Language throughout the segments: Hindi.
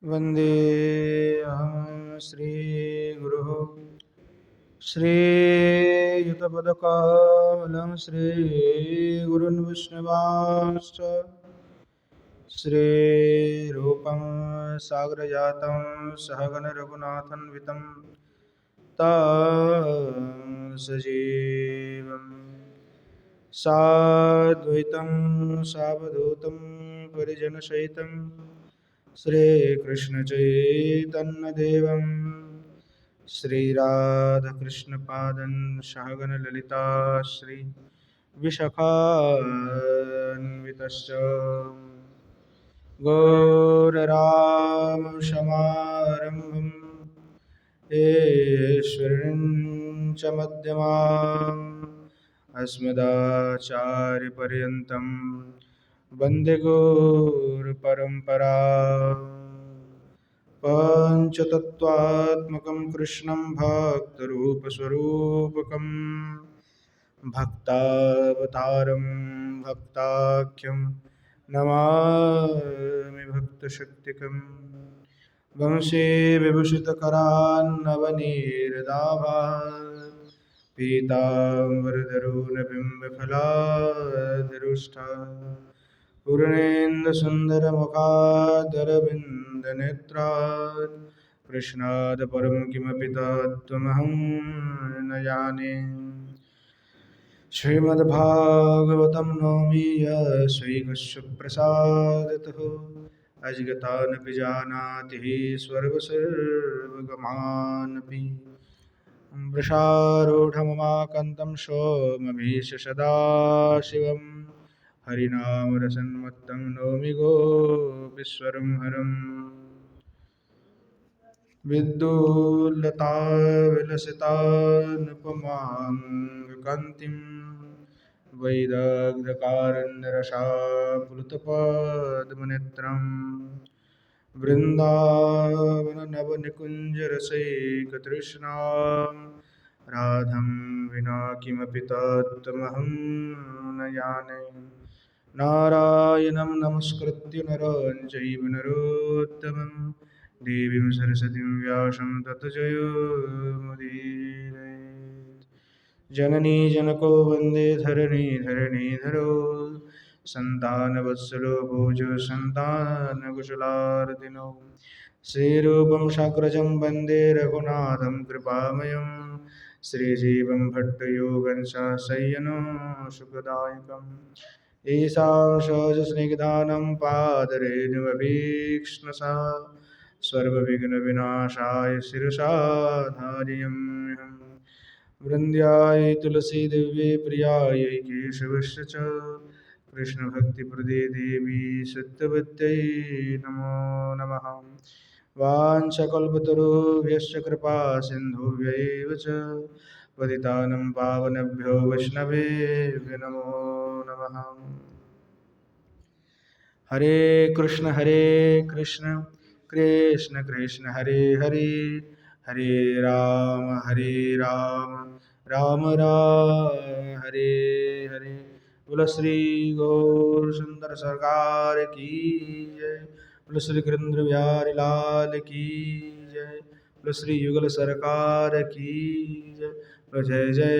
वन्देऽहं श्रीगुरुः श्रीयुतपदकमलं श्रीगुरुन् विष्णुवांश्च श्रीरूपं साग्रजातं सहगणरघुनाथान्वितं तं सजीवम् साद्वैतं सावधूतं परिजनसहितं श्रीकृष्णचैतन्यदेवं श्रीराधाकृष्णपादं सहगणललिता श्रीविशाखान्वितश्च गौररामशमारम्भं ईश्वरीं च मध्यमाम् अस्मदाचार्यपर्यन्तं वन्दे गुरुपरम्पराम् पञ्चतत्त्वात्मकं कृष्णं भक्तरूपस्वरूपकं भक्तावतारं भक्ताख्यं नमामि भक्तशक्तिकं वंशे विभूषितकरान्नवनीरदाभात् पीताम्बरधरोऽनबिम्बफलाधरुष्ठा पूर्णेन्दुसुन्दरमुखादरविन्दनेत्रात् कृष्णात् परं किमपि तत्त्वमहं न जाने। श्रीमद्भागवतं नौमि यश्रीकृष्णप्रसादतः अजिगतानपि जानाति स्वर्गसर्वगमानपि वृषारूढममाकन्तं सोममीश सदाशिवं हरिनामरसन्मत्तं नौमि गोपीश्वरं हरम् विद्युल्लताविलसितानुपमाङ्गकान्तिं वैदग्धकारण्यरसाप्लुतपद्मनेत्रं वृन्दावननवनिकुञ्जरसैकतृष्णां राधं विना किमपि तत्त्वमहं न जाने। नारायणं नमस्कृत्य नरं चैव नरोत्तमं देवीं सरस्वतीं व्यासं ततो जयमुदीरयेत्। जननी जनको वन्दे धरणीधरो सन्तानवत्सलो भोजो सन्तानकुशलार्दिनो श्रीरूपं साग्रजं वन्दे रघुनाथं कृपामयं श्रीजीवं भट्टयोगं शय्यनं सुखदायकम् ईशां सहजस्निग्धानं पादरेणुमभीक्ष्णसा सर्वविघ्नविनाशाय शिरसा धारयाम्यहम्। वृन्द्याय तुलसीदेव्यै प्रियायै केशवस्य च कृष्णभक्तिप्रदे देवी सत्यवत्यै नमो नमः। वाञ्छकल्पतरुभ्यश्च कृपासिन्धुभ्यैव च पतितानं पावनेभ्यो वैष्णवेभ्यो नमो नमः। हरे कृष्ण कृष्ण कृष्ण हरे हरे हरे राम राम राम हरे हरे। बोलो श्री गौर सुंदर सरकार की जय। बोलो श्री गिरिंद्र बिहारी लाल की जय। बोलो श्री युगल सरकार की जय। बोलो जय जय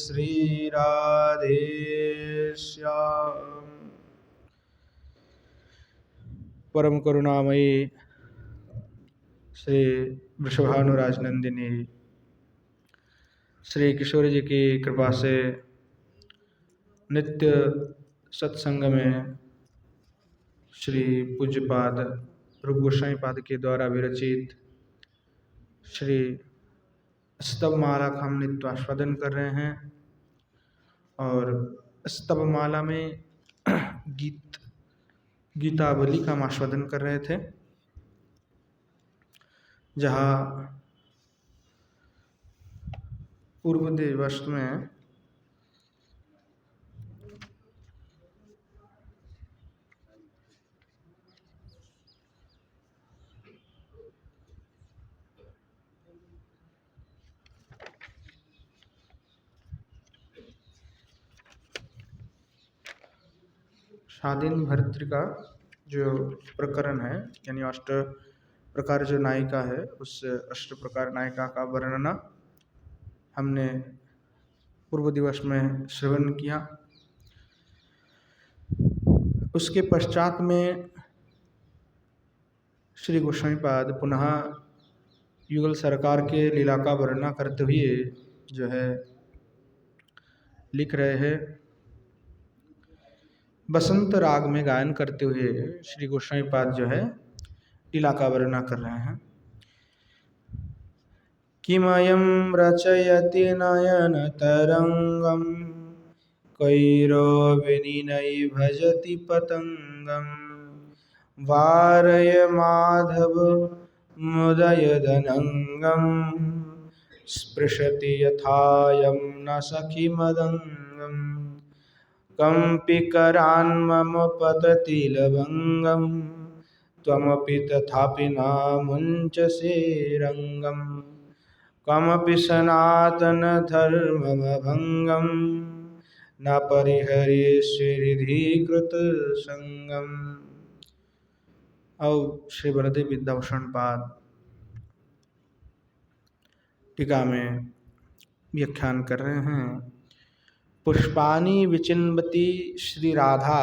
श्री राधे श्याम। परम करुणामयी श्री वृषभानुराज नंदिनी श्री किशोर जी की कृपा से नित्य सत्संग में श्री पूज्यपाद रूप गोस्वामी पाद के द्वारा विरचित श्री स्तव माला का हम नित्य आस्वादन कर रहे हैं। और स्तव माला में गीतावली का हम आस्वादन कर रहे थे, जहाँ पूर्व दिवस में स्वाधीन भर्तृका जो प्रकरण है, यानी प्रकार जो नायिका है उस अष्ट प्रकार नायिका का वर्णन हमने पूर्व दिवस में श्रवण किया। उसके पश्चात में श्री गोस्वामीपाद पुनः युगल सरकार के लीला का वर्णन करते हुए जो है लिख रहे हैं। बसंत राग में गायन करते हुए श्री गोस्वामीपाद जो है लीला का वर्णन कर रहे हैं। किमयं रचयति नयन तरंगम कैरविनीनै भजति पतंगम वारय माधव मुदयदनंगम स्पृशति यथायं न सखि मदंगम कंपिकरान्मम पतति लवंगम त्वमपि तथापि न मुञ्चसे रंगम कमपि सनातन धर्ममभंगम न परिहरेष्यहृदि कृत संगम। और श्री बलदेव विद्याभूषण पाद टीका में व्याख्यान कर रहे हैं। पुष्पाणि विचिन्वति श्री राधा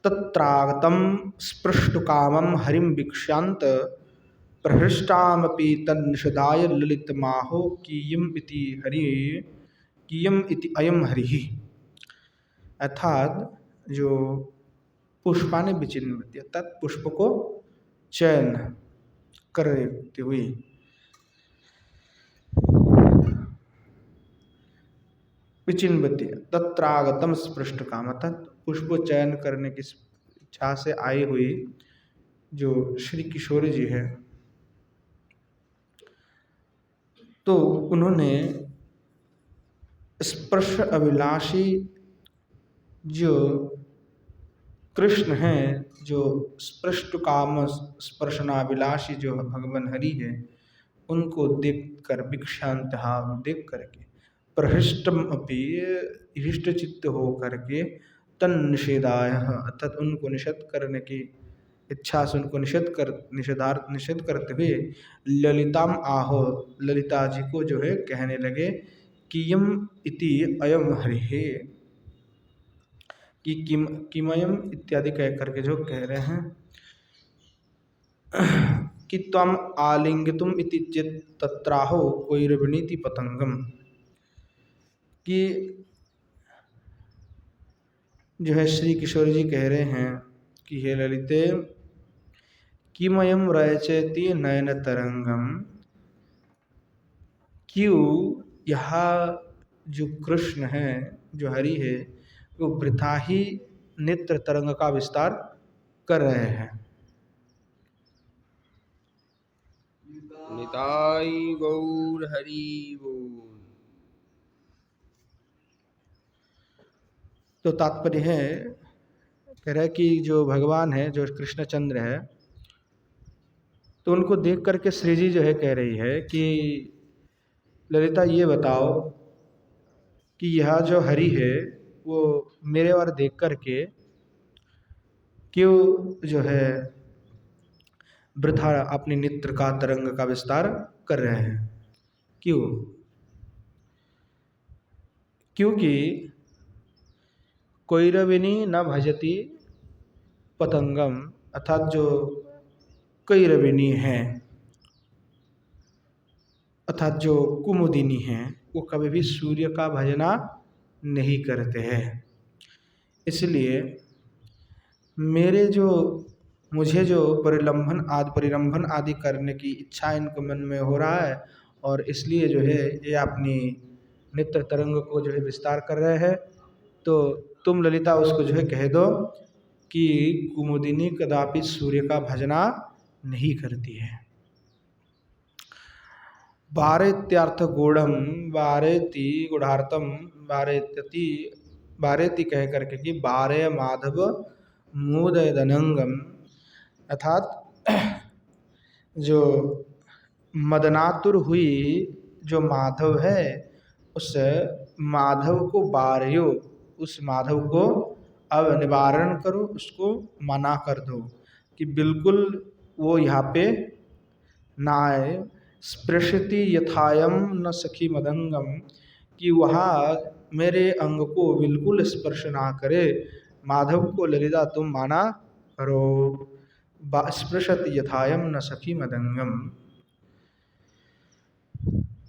तत्रागतम स्पृष्टुकामं हरिं वीक्ष्यान्त प्रहृष्टामपि तन्निषदाय ललितमाहो कियम इति अयम हरि। अर्थात जो पुष्पाणि विचिन्वति अर्थात पुष्प को चयन करते हुए विचिन्वति तत्रागतम स्पृष्ट काम अर्थात पुष्प चयन करने की इच्छा से आई हुई जो श्री किशोर जी है, तो उन्होंने स्पर्श अभिलाषी जो कृष्ण हैं, जो स्पृष्ट काम स्पर्शनाभिलाषी जो भगवान हरि है, उनको देखकर भिक्षांत देख करके प्रहृष्टम अपि हृष्ट चित्त हो करके तन निषेधाय अर्थात उनको निषेध करने की इच्छा से उनको निषेध करते हुए ललिताम आहो ललिता जी को जो है कहने लगे कियम इति अयम हरि कि किमयम इत्यादि कह करके जो कह रहे हैं कि त्वम आलिंगितुम इति चित तत्राहो कोइरवनीति पतंगम, कि जो है श्री किशोर जी कह रहे हैं कि हे ललिते किमयम रचयति नयन तरंगम, क्यों यह जो कृष्ण है जो हरि है वो वृथा ही नेत्र तरंग का विस्तार कर रहे हैं। निताई गौर हरि बोल। तो तात्पर्य है कह रहे कि जो भगवान है जो कृष्णचंद्र है, तो उनको देख करके श्री जी जो है कह रही है कि ललिता ये बताओ कि यह जो हरि है वो मेरे ओर देख करके क्यों जो है वृथा अपने नेत्र का तरंग का विस्तार कर रहे हैं। क्यों? क्योंकि कैरविनी न भजती पतंगम अर्थात जो कैरविनी है अर्थात जो कुमुदिनी हैं वो कभी भी सूर्य का भजना नहीं करते हैं। इसलिए मुझे जो परिरंभन आदि करने की इच्छा इनको मन में हो रहा है और इसलिए जो है ये अपनी नेत्र तरंग को जो है विस्तार कर रहे हैं। तो तुम ललिता उसको जो है कह दो कि कुमुदिनी कदापि सूर्य का भजना नहीं करती है। बारेत्यर्थ गूढ़म बारेति गूढ़ार्थम बारेति कह करके कि बारे माधव मोदयदनंगम अर्थात जो मदनातुर हुई जो माधव है उस माधव को बारयो, उस माधव को अब निवारण करो, उसको मना कर दो कि बिल्कुल वो यहाँ पे ना आए। स्पृशति यथायम न सखी मदंगम, कि वहाँ मेरे अंग को बिल्कुल स्पर्श ना करे। माधव को ललिता तुम माना करो। स्पृशत यथायम न सखी मदंगम।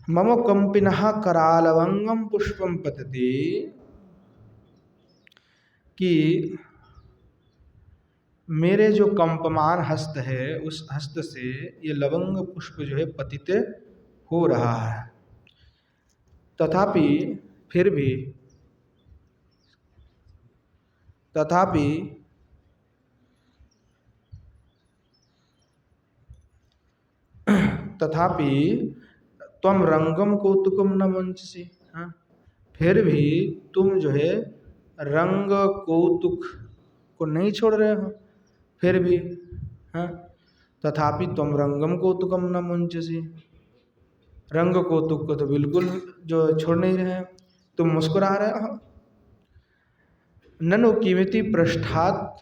मम कंपिनः करालवंगम पुष्पम पतति, कि मेरे जो कंपमान हस्त है उस हस्त से ये लवंग पुष्प जो है पतित हो रहा है। तथापि फिर भी तथापि त्वम रंगम कौतुकम न मंचसी। हाँ, फिर भी तुम जो है रंग कौतुक को नहीं छोड़ रहे हो। फिर भी हाँ, तथापि त्वम रंगम कौतुकम न मुंचसी, रंग कौतुक को तो बिल्कुल जो छोड़ नहीं रहे हैं, तुम मुस्कुरा रहे हो। ननु किमिति पृष्ठात्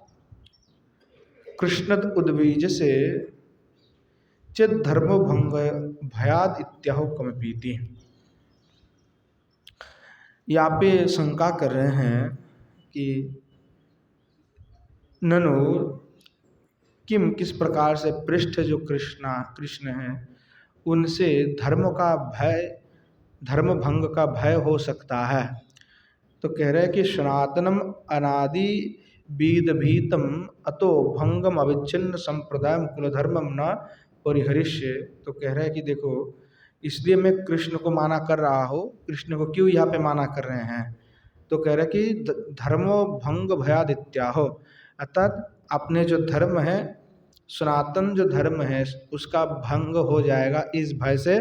कृष्णत उद्बीज से चिद धर्म भंग भयाद इत्याहो कमपीति। यहाँ पे शंका कर रहे हैं कि ननु किम, किस प्रकार से पृष्ठ जो कृष्ण हैं उनसे धर्म का भय, धर्म भंग का भय हो सकता है। तो कह रहे हैं कि सनातनम अनादि बीद भीतम अतो भंगम अविच्छिन्न संप्रदाय कुल धर्मम न परिहरिष्य। तो कह रहे हैं कि देखो, इसलिए मैं कृष्ण को माना कर रहा हूँ। कृष्ण को क्यों यहाँ पे माना कर रहे हैं? तो कह रहे हैं कि धर्मो भंग भयादित्याहो, अर्थात अपने जो धर्म है, सनातन जो धर्म है उसका भंग हो जाएगा, इस भय से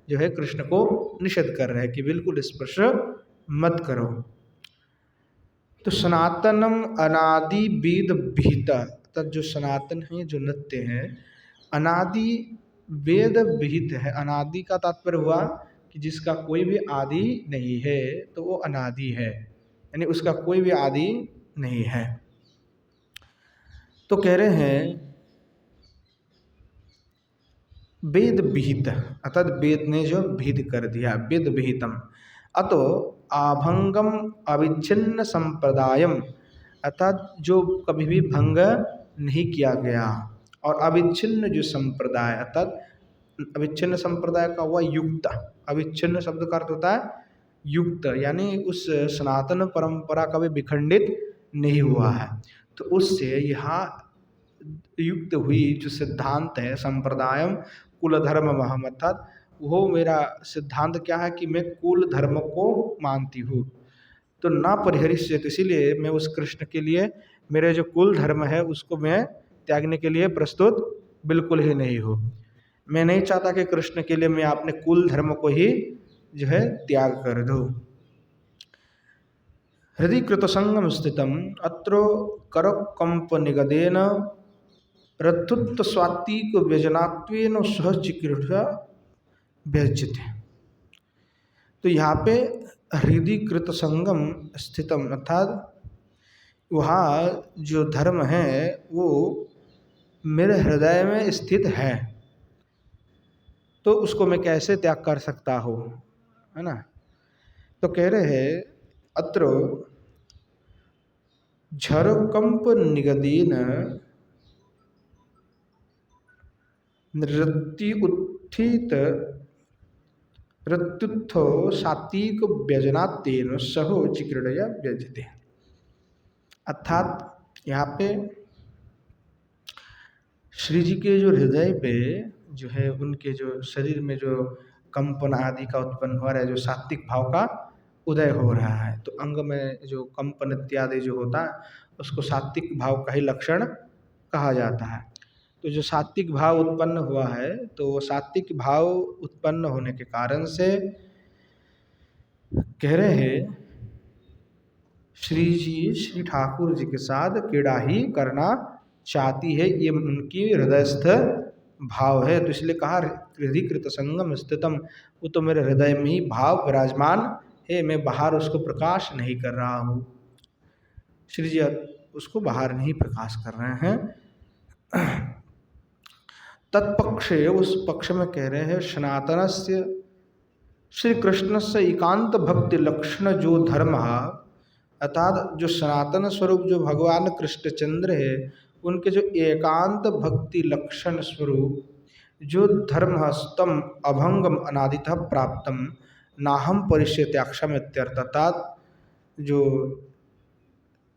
जो है कृष्ण को निषेध कर रहे हैं कि बिल्कुल स्पर्श मत करो। तो सनातनम अनादि वेद विहिता, तब जो सनातन है, जो नित्य है, अनादि वेद विहित है। अनादि का तात्पर्य हुआ कि जिसका कोई भी आदि नहीं है, तो वो अनादि है, यानी उसका कोई भी आदि नहीं है। तो कह रहे हैं वेद विहित, अर्थात वेद ने जो विहित कर दिया, वेद विहितम अतो आभंगम अविच्छिन्न संप्रदायम, अर्थात जो कभी भी भंग नहीं किया गया, और अविच्छिन्न जो संप्रदाय, अर्थात अविच्छिन्न संप्रदाय का हुआ युक्त। अविच्छिन्न शब्द का अर्थ होता है युक्त, यानी उस सनातन परंपरा कभी विखंडित नहीं हुआ है। तो उससे यहाँ युक्त हुई जो सिद्धांत है संप्रदायम कुल धर्म महम, अर्थात वो मेरा सिद्धांत क्या है कि मैं कुल धर्म को मानती हूँ। तो ना परिहरिष्य, इसीलिए मैं उस कृष्ण के लिए मेरे जो कुल धर्म है उसको मैं त्यागने के लिए प्रस्तुत बिल्कुल ही नहीं हूँ। मैं नहीं चाहता कि कृष्ण के लिए मैं अपने कुल धर्म को ही जो है त्याग कर दूँ। हृदय कृतसंगम स्थितम अत्रो करकंप निगदेन रथुत्व स्वात्तिक व्यजनात्वेन सहचिकीर्षा व्यज्यते। तो यहाँ पे हृदय कृत संगम स्थितम, अर्थात वहाँ जो धर्म है वो मेरे हृदय में स्थित है, तो उसको मैं कैसे त्याग कर सकता हूँ, है ना। तो कह रहे हैं अत्र झरकंप निगदेन नृत्ति उत्थित रत्युत्थो सात्विक व्यजनातेन सहो चिक्रीडया व्यजते। अर्थात यहाँ पे श्री जी के जो हृदय पे जो है, उनके जो शरीर में जो कंपन आदि का उत्पन्न हो रहा है, जो सात्विक भाव का उदय हो रहा है, तो अंग में जो कंपन इत्यादि जो होता है उसको सात्विक भाव का ही लक्षण कहा जाता है। तो जो सात्विक भाव उत्पन्न हुआ है, तो वो सात्विक भाव उत्पन्न होने के कारण से कह रहे हैं श्री जी, श्री ठाकुर जी के साथ क्रीड़ा ही करना चाहती है, ये उनकी हृदयस्थ भाव है। तो इसलिए कहा हृदय कृत संगम स्थितम, वो तो मेरे हृदय में ही भाव विराजमान है, मैं बाहर उसको प्रकाश नहीं कर रहा हूँ। श्री जी उसको बाहर नहीं प्रकाश कर रहे हैं। तत्पक्षे उस पक्ष में कह रहे हैं सनातनस्य श्री कृष्ण से एकांत भक्ति लक्षण जो धर्म है, अर्थात जो सनातन स्वरूप जो भगवान कृष्णचंद्र है उनके जो एकांत भक्ति लक्षण स्वरूप जो धर्म स्तम अभंगम अनादितः प्राप्तम नाहम परिष्यत्याक्षम इत्यर्थ, अर्थात जो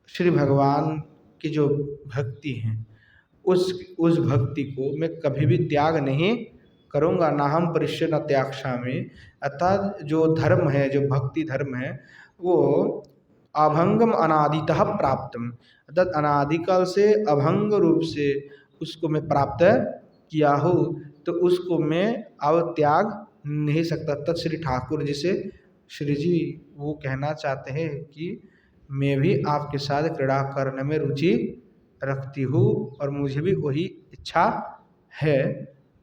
श्री भगवान की जो भक्ति है उस भक्ति को मैं कभी भी त्याग नहीं करूँगा। नाहम परिष्य न त्याक्षामि, अर्थात जो धर्म है जो भक्ति धर्म है वो अभंगम अनादितः प्राप्तम, अर्थात अनादिकाल से अभंग रूप से उसको मैं प्राप्त किया हूँ तो उसको मैं अब त्याग नहीं सकता। तत् श्री ठाकुर जी से श्री जी वो कहना चाहते हैं कि मैं भी आपके साथ क्रीड़ा करने में रुचि रखती हूँ और मुझे भी वही इच्छा है।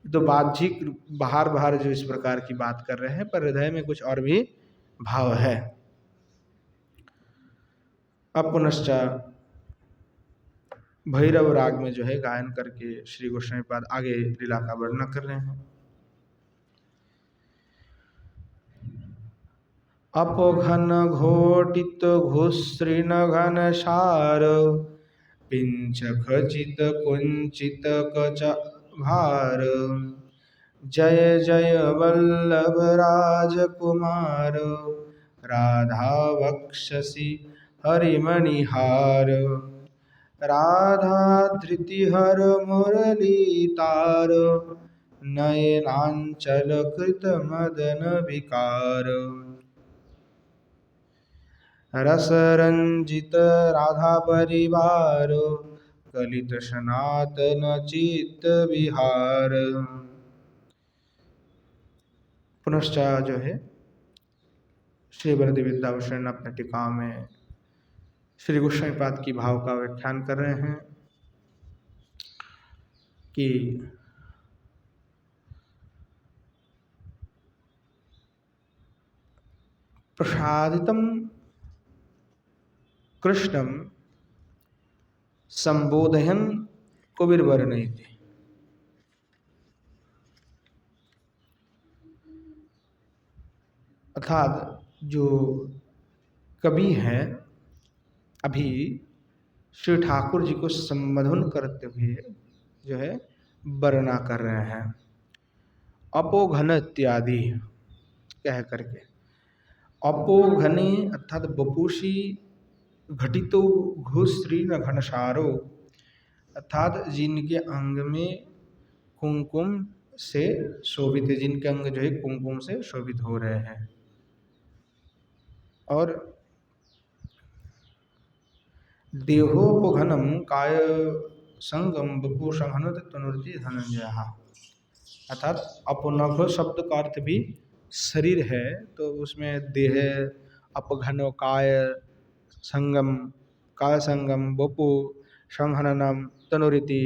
तो बाह्यिक बाहर बाहर जो इस प्रकार की बात कर रहे हैं पर हृदय में कुछ और भी भाव है। अब पुनश्च भैरव राग में जो है गायन करके श्री गोस्वामी पाद आगे लीला का वर्णन कर रहे हैं। अपघन घोटित घुसृण घन सार पिंच खचित कुंचित कच भार जय जय वल्लभ राजकुमार राधा वक्षसि हरिमणिहार राधा धृतिहर मुरली तार नयनांचल कृत मदन विकार रस रंजित राधा परिवार कलित सनातन चित्त विहार। पुनश्च जो है श्री वरदे विद्याभूषण अपने टीका में श्री गोस्वामी पाद की भाव का व्याख्यान कर रहे हैं कि प्रसादितम कृष्णम संबोधयन कविर्वर्णयति, अर्थात जो कवि हैं अभी श्री ठाकुर जी को संबोधन करते हुए जो है वर्णना कर रहे हैं अपोघन इत्यादि कह करके। अपोघने अर्थात बपुषी घटितो घुसृण घनसारो, अर्थात जिनके अंग में कुमकुम से शोभित है, जिनके अंग जो है कुमकुम से शोभित हो रहे हैं। और देहोपघनम काय संगम बपु संघनत तनुर्ति धनंजय, अर्थात अपनघ शब्द का अर्थ भी शरीर है तो उसमें देह अपघन काय संगम बपु संहननम तनुरिति,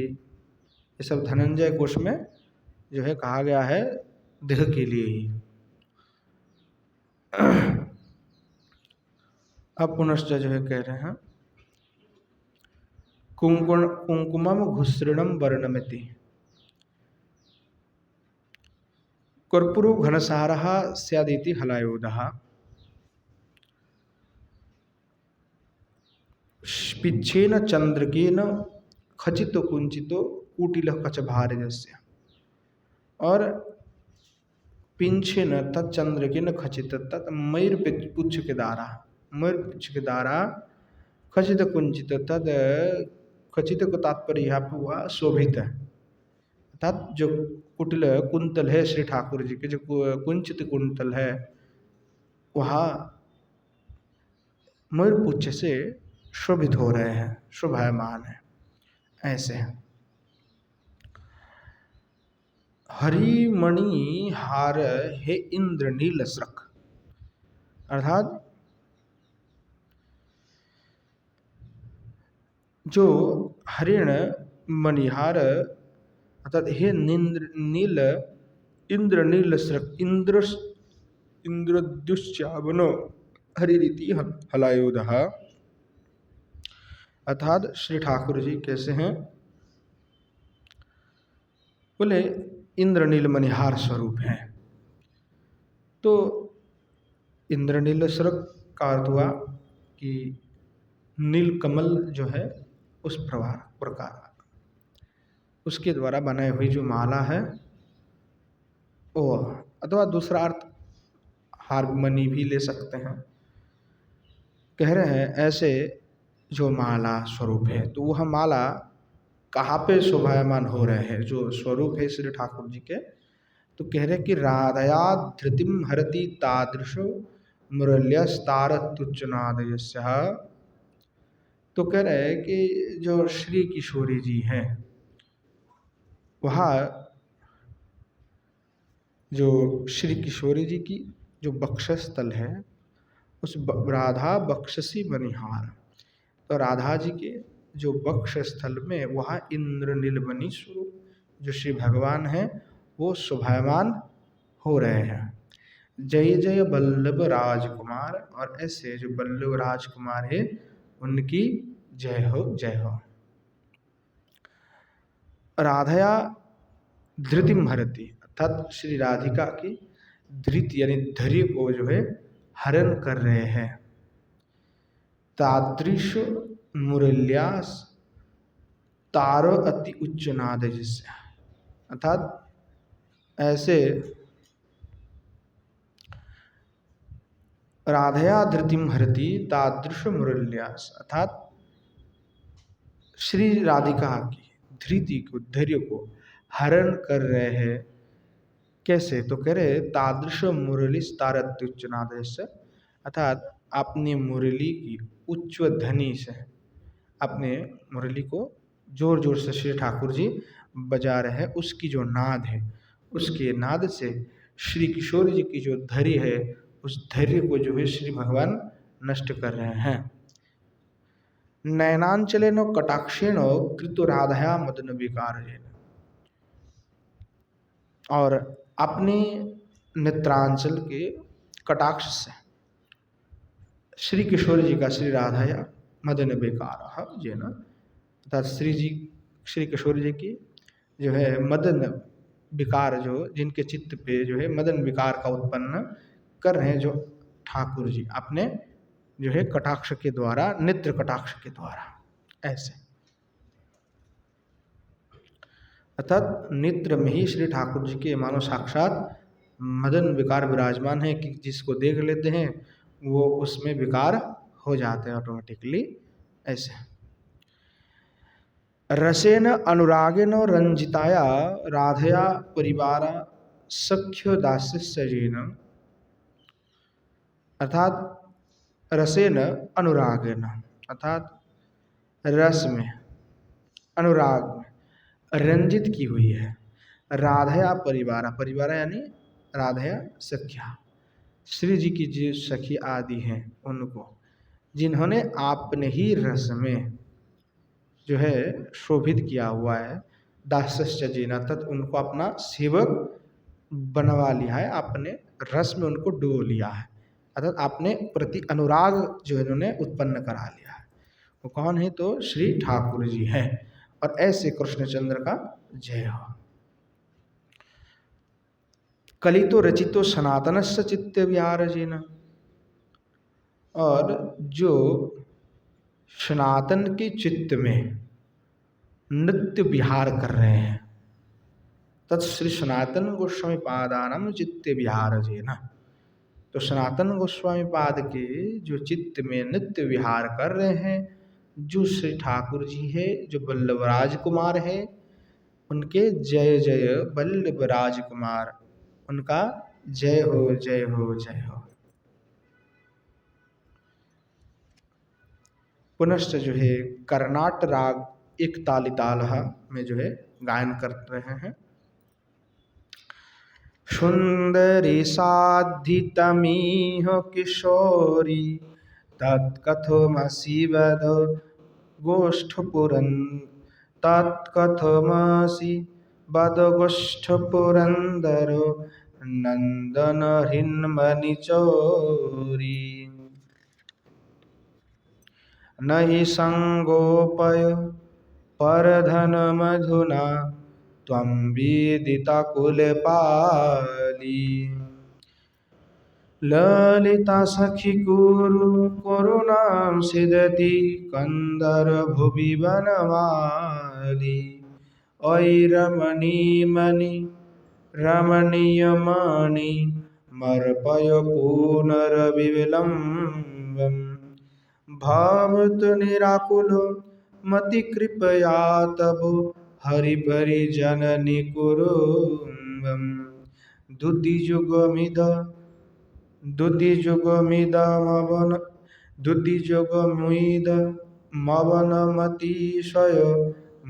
ये सब धनंजय कोश में जो है कहा गया है देह के लिए ही। अब पुनश्च जो है कह रहे हैं कुंकुमम घुसृणम वर्णमति कर्पूरो घनसारः स्यादिति हलायोदः पिच्छेन चंद्रकेन खचितो कुंचितो कुटिलः कचभारजस्य, और पिंछेन तच्चंद्रकेन खचित तत् मयूर पुच्छ के द्वारा खचित कुंचित तद खचित को तात्पर्य यहाँ पर हुआ शोभित है, अर्थात जो कुटिल कुंतल है श्री ठाकुर जी के जो कुंचित कुंतल है वहाँ मयूरपुच्छ से शोभित हो रहे हैं, शोभायमान है। ऐसे हरिमणि हार हे इंद्र नील स्रक, अर्थात जो हरिण मणिहार अर्थात हे नील इंद्र नील स्रक इंद्रदुश्चावनो हरिरीति हलायोदः, अर्थात श्री ठाकुर जी कैसे हैं बोले इंद्रनील मणिहार स्वरूप है। तो इंद्रनील स्वरूप का अर्थ हुआ कि नीलकमल जो है उस प्रकार उसके द्वारा बनाई हुई जो माला है वो, अथवा दूसरा अर्थ हारमनी भी ले सकते हैं। कह रहे हैं ऐसे जो माला स्वरूप है, तो वह माला कहाँ पे शोभायमान हो रहे हैं, जो स्वरूप है श्री ठाकुर जी के, तो कह रहे कि राधया धृतिम हरति तादृशो मुरल्यस्तारतुच्चनादयस्य। तो कह रहे हैं कि जो श्री किशोरी जी हैं, वहाँ जो श्री किशोरी जी की जो बक्षस्थल है उस राधा बक्षसी बनिहार, तो राधा जी के जो बक्ष स्थल में वहाँ इंद्र नीलमणि स्वरूप जो श्री भगवान हैं वो शोभायमान हो रहे हैं। जय जय वल्लभ राजकुमार, और ऐसे जो वल्लभ राजकुमार है उनकी जय हो जय हो। राधया धृतिम हरति, अर्थात श्री राधिका की धृति यानी धैर्य को जो है हरण कर रहे हैं। तादृश मुरल्यास तारो अति उच्च नाद, जिससे अर्थात ऐसे राधया धृतिम हरति तादृश मुरल्यास, अर्थात श्री राधिका की धृति को धैर्य को हरण कर रहे हैं। कैसे, तो कह रहे तादृश मुरली तारत उच्च नाद से, अर्थात अपनी मुरली की उच्च ध्वनि से अपने मुरली को जोर जोर से श्री ठाकुर जी बजा रहे हैं, उसकी जो नाद है उसके नाद से श्री किशोर जी की जो धैर्य है उस धैर्य को जो है श्री भगवान नष्ट कर रहे हैं। नयनांचलेन कटाक्षेण कृतो राधया मदन विकारजेन, और अपने नेत्रांचल के कटाक्ष से श्री किशोर जी का श्री राधया मदन विकार जेन, अर्थात श्री किशोर जी की जो है मदन विकार, जो जिनके चित्त पे जो है मदन विकार का उत्पन्न कर रहे हैं जो ठाकुर जी अपने जो है कटाक्ष के द्वारा, नेत्र कटाक्ष के द्वारा, ऐसे अर्थात नेत्र में ही श्री ठाकुर जी के मानो साक्षात मदन विकार विराजमान है कि जिसको देख लेते हैं वो उसमें विकार हो जाते हैं ऑटोमेटिकली। ऐसे रसेन अनुरागेन रंजिताया राधया परिवार सख्य दास्य सजेन, अर्थात रसेन अनुरागेन, अर्थात रस में अनुराग में रंजित की हुई है राधया परिवार, परिवार यानी राधया सख्या, श्री जी की जो सखी आदि हैं उनको, जिन्होंने आपने ही रस में जो है शोभित किया हुआ है, दासस्य जीना, तत् उनको अपना सेवक बनवा लिया है, अपने रस में उनको डो लिया है, अर्थात अपने प्रति अनुराग जो इन्होंने उत्पन्न करा लिया है। वो कौन है, तो श्री ठाकुर जी हैं। और ऐसे कृष्णचंद्र का जय हो। कलितो रचितो सनातनस्य चित्त विहारजेन, और जो सनातन के चित्त में नृत्य विहार कर रहे हैं, तत्श्री सनातन गोस्वामी पादानम चित्त विहारजेन, तो सनातन गोस्वामी पाद के जो चित्त में नृत्य विहार कर रहे हैं जो श्री ठाकुर जी है, जो वल्लभ राजकुमार है, उनके जय जय वल्लभ राजकुमार, उनका जय हो जय हो जय हो। पुनश्च जो है कर्नाट राग एक ताली ताल में जो है गायन कर रहे हैं। सुंदरी साधितमीह किशोरी तत्कथमसि वद गोष्ठपुरन, तत्कथमसि वद गोष्ठपुरंदर नंदन हिन्मणि चोरी। नहि संगोपय परधन मधुना त्वं वेदिता कुलपाली। ललिता सखी कुरु करुणां सिदति कंदर्भुवि वनमाली। ओई रमणीमणि रमणीयमणि मर्पय पुनर्विलम्बम्। भवतु निराकुलो मति कृपया तब हरिपरि जननि कुरुम्बम्। दुद्धिजुगमिदमवनमतिशय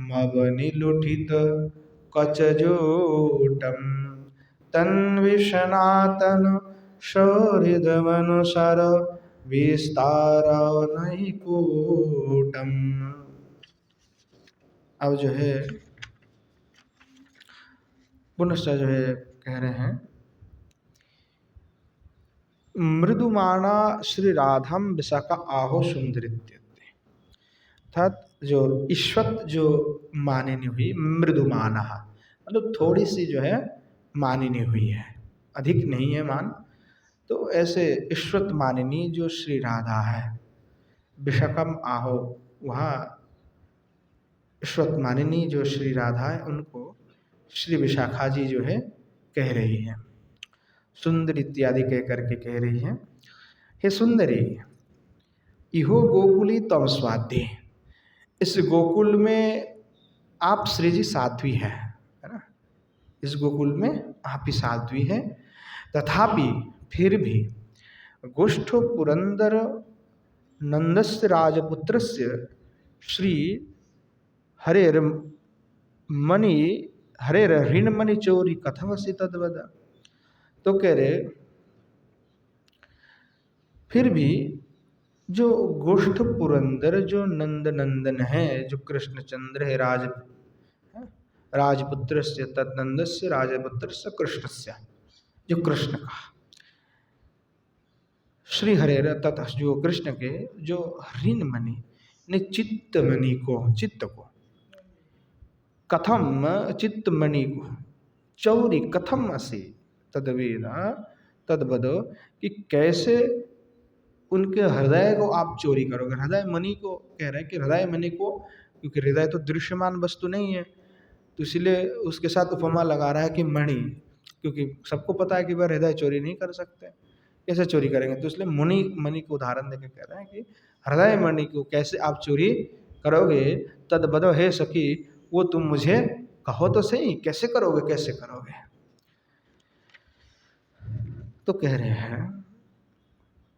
मवनिलुठित कचजोटम्। तन्विषनातन सौहृदमनुसर विस्तारनैकूटम्। अब जो है पुनश्च जो है कह रहे हैं, मृदुमाना श्री राधाम विशाखा आहो सुंदरित्य। अर्थात जो ईश्वत जो मानिनी हुई, मृदुमाना मतलब थोड़ी सी जो है मानिनी हुई है, अधिक नहीं है मान। तो ऐसे ईश्वत मानिनी जो श्री राधा है, विशाखम आहो, वहाँ ईश्वत मानिनी जो श्री राधा है उनको श्री विशाखा जी जो है कह रही है, सुंदर इत्यादि कह करके कह रही है, हे सुंदरी, इहो गोकुली तम स्वाध्य। इस गोकुल में आप श्री जी साध्वी है ना, इस गोकुल में आप ही साध्वी है। तथापि फिर भी गोष्ठ पुरंदर नंदस्य राजपुत्रस्य श्री हरेर मणि हरेर ऋणमणि चोरी कथमसि तद्वद। तो कह रहे फिर भी जो गोष्ठ पुरंदर जो नंद नंदन है, जो कृष्णचंद्र है, राजपुत्र से तदनंद से राजपुत्र से कृष्ण से, जो कृष्ण का श्री हरे तथा जो कृष्ण के जो ऋण मणि ने चित्त मणि को, चित्त को, कथम चित्त मणि को चौरी कथम असी तदवेदा तदबदो, कि कैसे उनके हृदय को आप चोरी करोगे। हृदय मणि को कह रहे हैं कि हृदय मणि को, क्योंकि हृदय तो दृश्यमान वस्तु नहीं है, तो इसलिए उसके साथ उपमा लगा रहा है कि मणि, क्योंकि सबको पता है कि वह हृदय चोरी नहीं कर सकते, कैसे चोरी करेंगे। तो इसलिए मणि को उदाहरण देकर कह रहे हैं कि हृदय मणि को कैसे आप चोरी करोगे। तद बदो हे सखी, वो तुम मुझे कहो तो सही, कैसे करोगे, कैसे करोगे। तो कह रहे हैं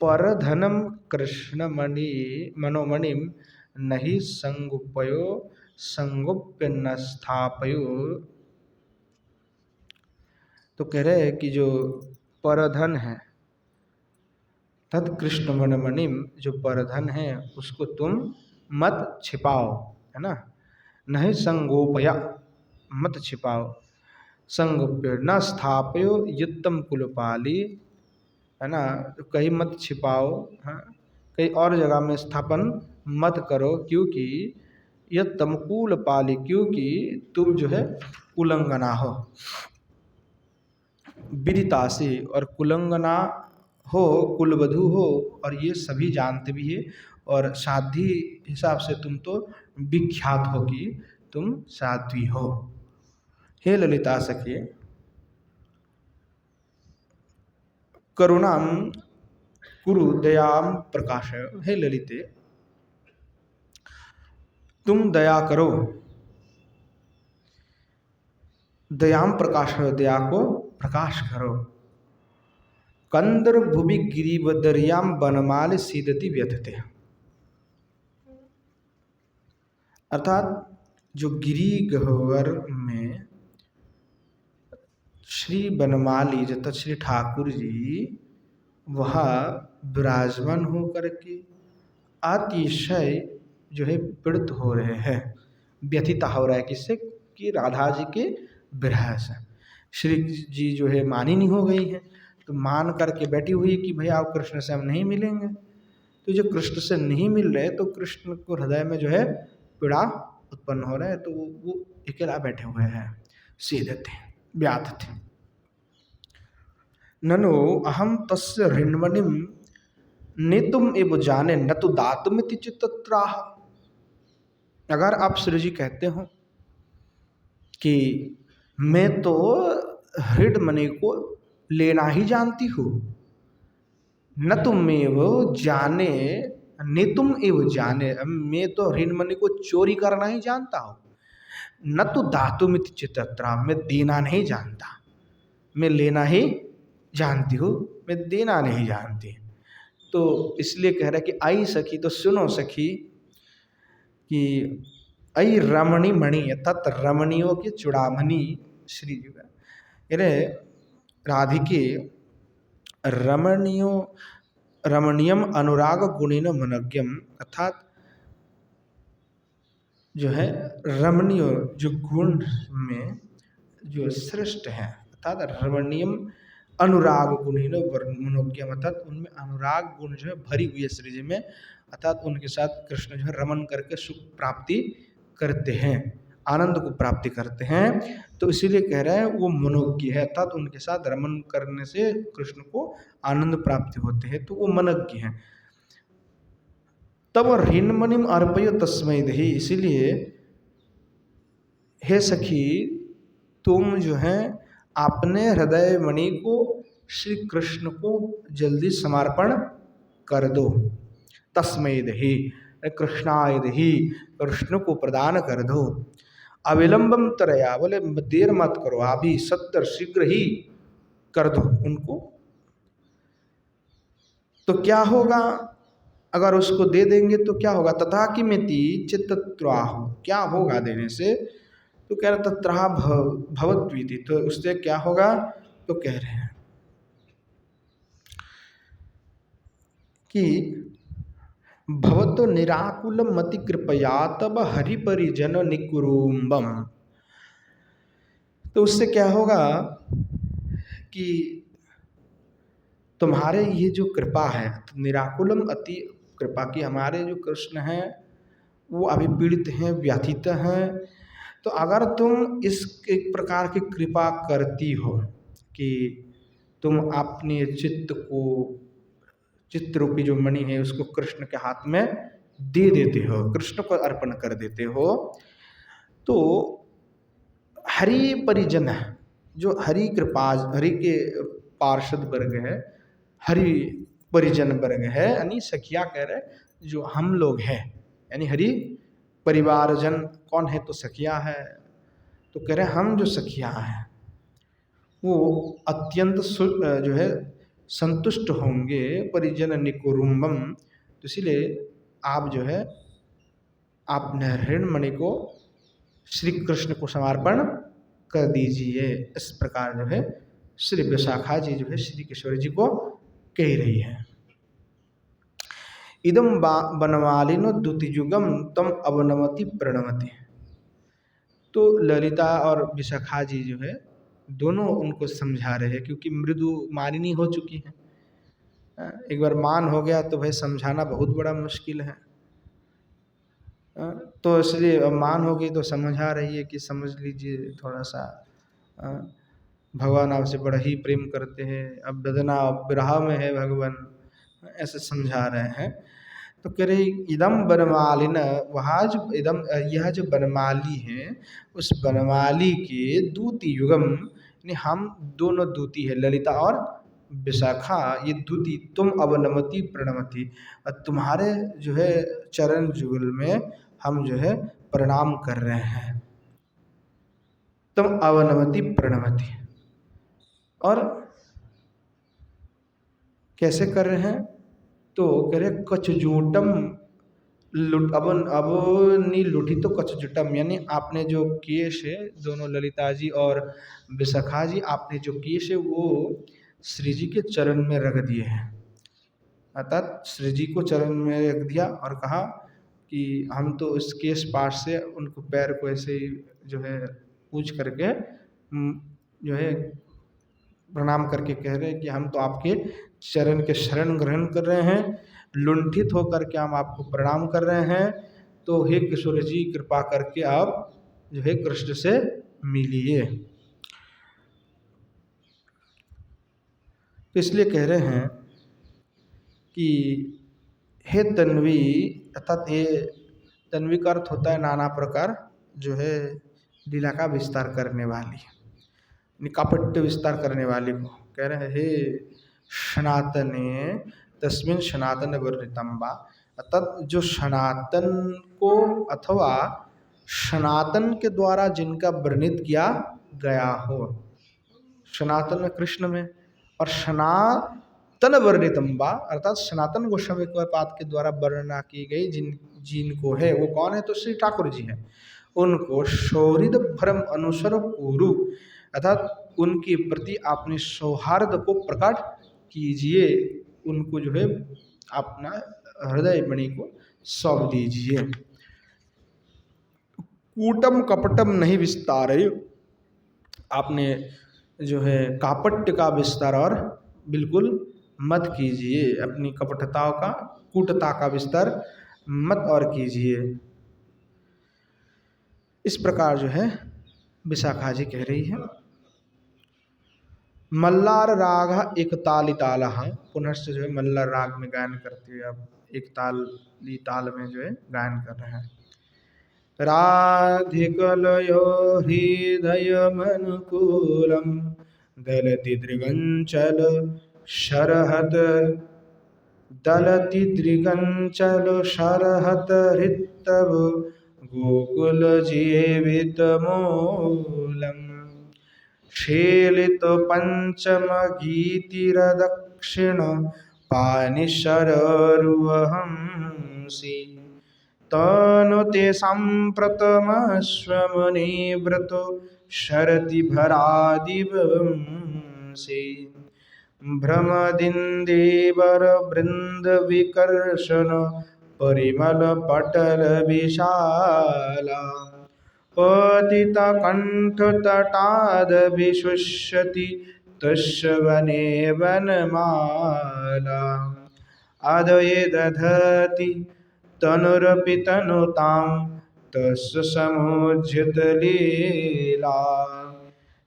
परधनम कृष्ण मणि मनोमणिम नहीं संगुपयो संगुप्य न स्थापयो। तो कह रहे हैं कि जो परधन है तद कृष्ण मनमणिम, जो परधन है उसको तुम मत छिपाओ, है ना। नहीं संगोपया, मत छिपाओ, संगोप्य न स्थापयो युत्तम कुलपाली, है ना। तो कहीं मत छिपाओ, हाँ, कहीं और जगह में स्थापन मत करो, क्योंकि यह तमकूल पाली, क्योंकि तुम जो है कुलंगना हो, विदितासी, और कुलंगना हो, कुलवधु हो, और ये सभी जानते भी है, और साध्वी हिसाब से तुम तो विख्यात हो कि तुम साध्वी हो। हे ललिता सखी, करुणाम कुरु दयाम प्रकाशय। हे ललिते, तुम दया करो, दयाम प्रकाश, दया को प्रकाश करो। कंदर भुवि गिरिवदरियाम बनमाल सीदति व्यथते। अर्थात जो गिरी गह्वर में श्री बनमाली जता श्री ठाकुर जी वह विराजमान हो करके अतिशय जो है पीड़ित हो रहे हैं, व्यथित हो रहा है, किससे, कि राधा जी के विरह से। श्री जी जो है मानिनी हो गई है, तो मान करके बैठी हुई कि भैया आप कृष्ण से हम नहीं मिलेंगे। तो जो कृष्ण से नहीं मिल रहे, तो कृष्ण को हृदय में जो है पीड़ा उत्पन्न हो रहा है, तो वो अकेला बैठे हुए हैं। सीदते व्याधते। ननु अहम तस्य ऋण्मणिम नेतुम एव जाने न तो दातुमिति चित्तत्राह। अगर आप श्री जी कहते हो कि मैं तो ऋणमणि को लेना ही जानती हूँ, न तुमेव जाने नेतुम एव जाने, मैं तो ऋणमणि को चोरी करना ही जानता हूँ, न तो दातुमिति चित्तत्राह, मैं देना नहीं जानता, मैं लेना ही जानती हूँ, मैं देना नहीं जानती। तो इसलिए कह रहा है कि आई सखी, तो सुनो सखी कि आई रमणी मणि तत् रमणियों के चूड़ामणि श्री जी का, अरे राधिके रमणियों रमणीयम अनुराग गुणेन मनज्ञम, अर्थात जो है रमणीय जो गुण में जो श्रेष्ठ है, अर्थात रमणीयम अनुराग गुणेन मनोज्ञम, अर्थात उनमें अनुराग गुण जो है भरी हुई है श्री जी में, अर्थात उनके साथ कृष्ण जो है रमन करके सुख प्राप्ति करते हैं, आनंद को प्राप्ति करते हैं। तो इसीलिए कह रहे हैं वो मनोज्ञ है, अर्थात उनके साथ रमन करने से कृष्ण को आनंद प्राप्ति होते हैं, तो वो मनोज्ञ हैं। तब ऋण्मणिम अर्पय तस्मै देहि, इसीलिए हे सखी तुम जो है अपने हृदय मणि को श्री कृष्ण को जल्दी समर्पण कर दो। तस्मै देहि, कृष्णाय देहि, कृष्ण को प्रदान कर दो। अविलंबम तरया, बोले देर मत करो, अभी सत्तर शीघ्र ही कर दो उनको। तो क्या होगा अगर उसको दे देंगे तो क्या होगा? तथा किमिति चित्तत्राह, क्या होगा देने से? तो कह रहे तत्राह भवद्वीति, तो उससे क्या होगा? तो कह रहे हैं कि भवतो निराकुलम मति कृपया तब हरिपरिजन निकुरुम्बम। तो उससे क्या होगा कि तुम्हारे ये जो कृपा है, तो निराकुलम अति कृपा की, हमारे जो कृष्ण हैं वो अभी पीड़ित हैं, व्यथित हैं। तो अगर तुम इस एक प्रकार की कृपा करती हो कि तुम अपने चित्त को, चित्त रूपी जो मणि है उसको कृष्ण के हाथ में दे देते हो, कृष्ण को अर्पण कर देते हो, तो हरि परिजन, जो हरि कृपा, हरि के पार्षद वर्ग है, हरि परिजन वर्ग है, यानी सखिया कह रहे जो हम लोग हैं, यानी हरि परिवारजन कौन है? तो सखिया है। तो कह रहे हम जो सखिया हैं वो अत्यंत जो है संतुष्ट होंगे, परिजन निकुरुम्बम। तो इसीलिए आप जो है आपने ऋणमणि को श्री कृष्ण को समर्पण कर दीजिए। इस प्रकार जो है श्री विशाखा जी जो है श्री किशोर जी को कह रही है। इदम बनमालिनो द्युतियुगम तम अवनमति प्रणमति। तो ललिता और विशाखा जी जो है दोनों उनको समझा रहे हैं, क्योंकि मृदु मालिनी हो चुकी हैं। एक बार मान हो गया तो भाई समझाना बहुत बड़ा मुश्किल है। तो इसलिए मान हो गई तो समझा रही है कि समझ लीजिए थोड़ा सा, भगवान आपसे बड़ा ही प्रेम करते हैं, अब वेदना विरह में है भगवान, ऐसे समझा रहे हैं। तो कह रहे इदम बनमालिन, वहाँ जो इदम, यह जो बनमाली है उस बनमाली के दूती युगम, यानी हम दोनों दूती है ललिता और विशाखा, ये दूती तुम अवनमति प्रणमति, और तुम्हारे जो है चरण जुगल में हम जो है प्रणाम कर रहे हैं। तुम अवनमति प्रणमति, और कैसे कर रहे हैं? तो कह रहे कचजूटम अबनी लुठी तो कचजूटम, यानी आपने जो केश है दोनों ललिता जी और विशाखा जी, आपने जो केश है वो श्री जी के चरण में रख दिए हैं, अर्थात श्री जी को चरण में रख दिया और कहा कि हम तो इस केश पास से उनको पैर को ऐसे ही जो है पूछ करके जो है प्रणाम करके कह रहे हैं कि हम तो आपके चरण के शरण ग्रहण कर रहे हैं, लुंठित होकर के हम आपको प्रणाम कर रहे हैं। तो हे किशोर जी कृपा करके आप जो है कृष्ण से मिलिए। तो इसलिए कह रहे हैं कि हे तन्वी, अर्थात हे तन्वी का अर्थ होता है नाना प्रकार जो है लीला का विस्तार करने वाली, निकापट्य विस्तार करने वाली को कह रहे हैं हे सनातने तस्मिन सनातन वर्णितम्बा, अर्थात जो सनातन को अथवा सनातन के द्वारा जिनका वर्णित किया गया हो, सनातन में कृष्ण में, और सनातन वर्णितम्बा अर्थात सनातन गोस्वामी के पाद के द्वारा वर्णना की गई जिनको है वो कौन है, तो श्री ठाकुर जी हैं। उनको सौहृद भ्रम अनुसर कुरु, अर्थात उनके प्रति अपने सौहार्द को प्रकट कीजिए, उनको जो है अपना हृदय मणि को सौंप दीजिए। कूटम कपटम नहीं विस्तार, आपने जो है कापट्य का विस्तार और बिल्कुल मत कीजिए, अपनी कपटताओं का कूटता का विस्तार मत और कीजिए। इस प्रकार जो है विशाखा जी कह रही है। मल्लार राग एक ताली ताल, पुनश्च जो है मल्लार राग में गायन करते हुए अब एक ताल में जो है गायन कर रहे हैं। राधिकलयो हृदयमनुकूलं दलति दृगंचल शरहत, दलति दृगंचल शरहत हृतव गोकुल जीवित मूलम, शीलित पंचम गीतिर दक्षिण पानिशरुवहंसि, तनुते सांप्रतमश्वमुनिव्रतो शरति भरादिवंसि, भ्रमदिन्देवर वृंद विकर्षण परिमल पटल विशाला, पतिता कंठ तटाद विशुष्यति तस्य वने वनमाला, आदये दधति तनुरपि तनुतां तस्य समुज्झित लीला,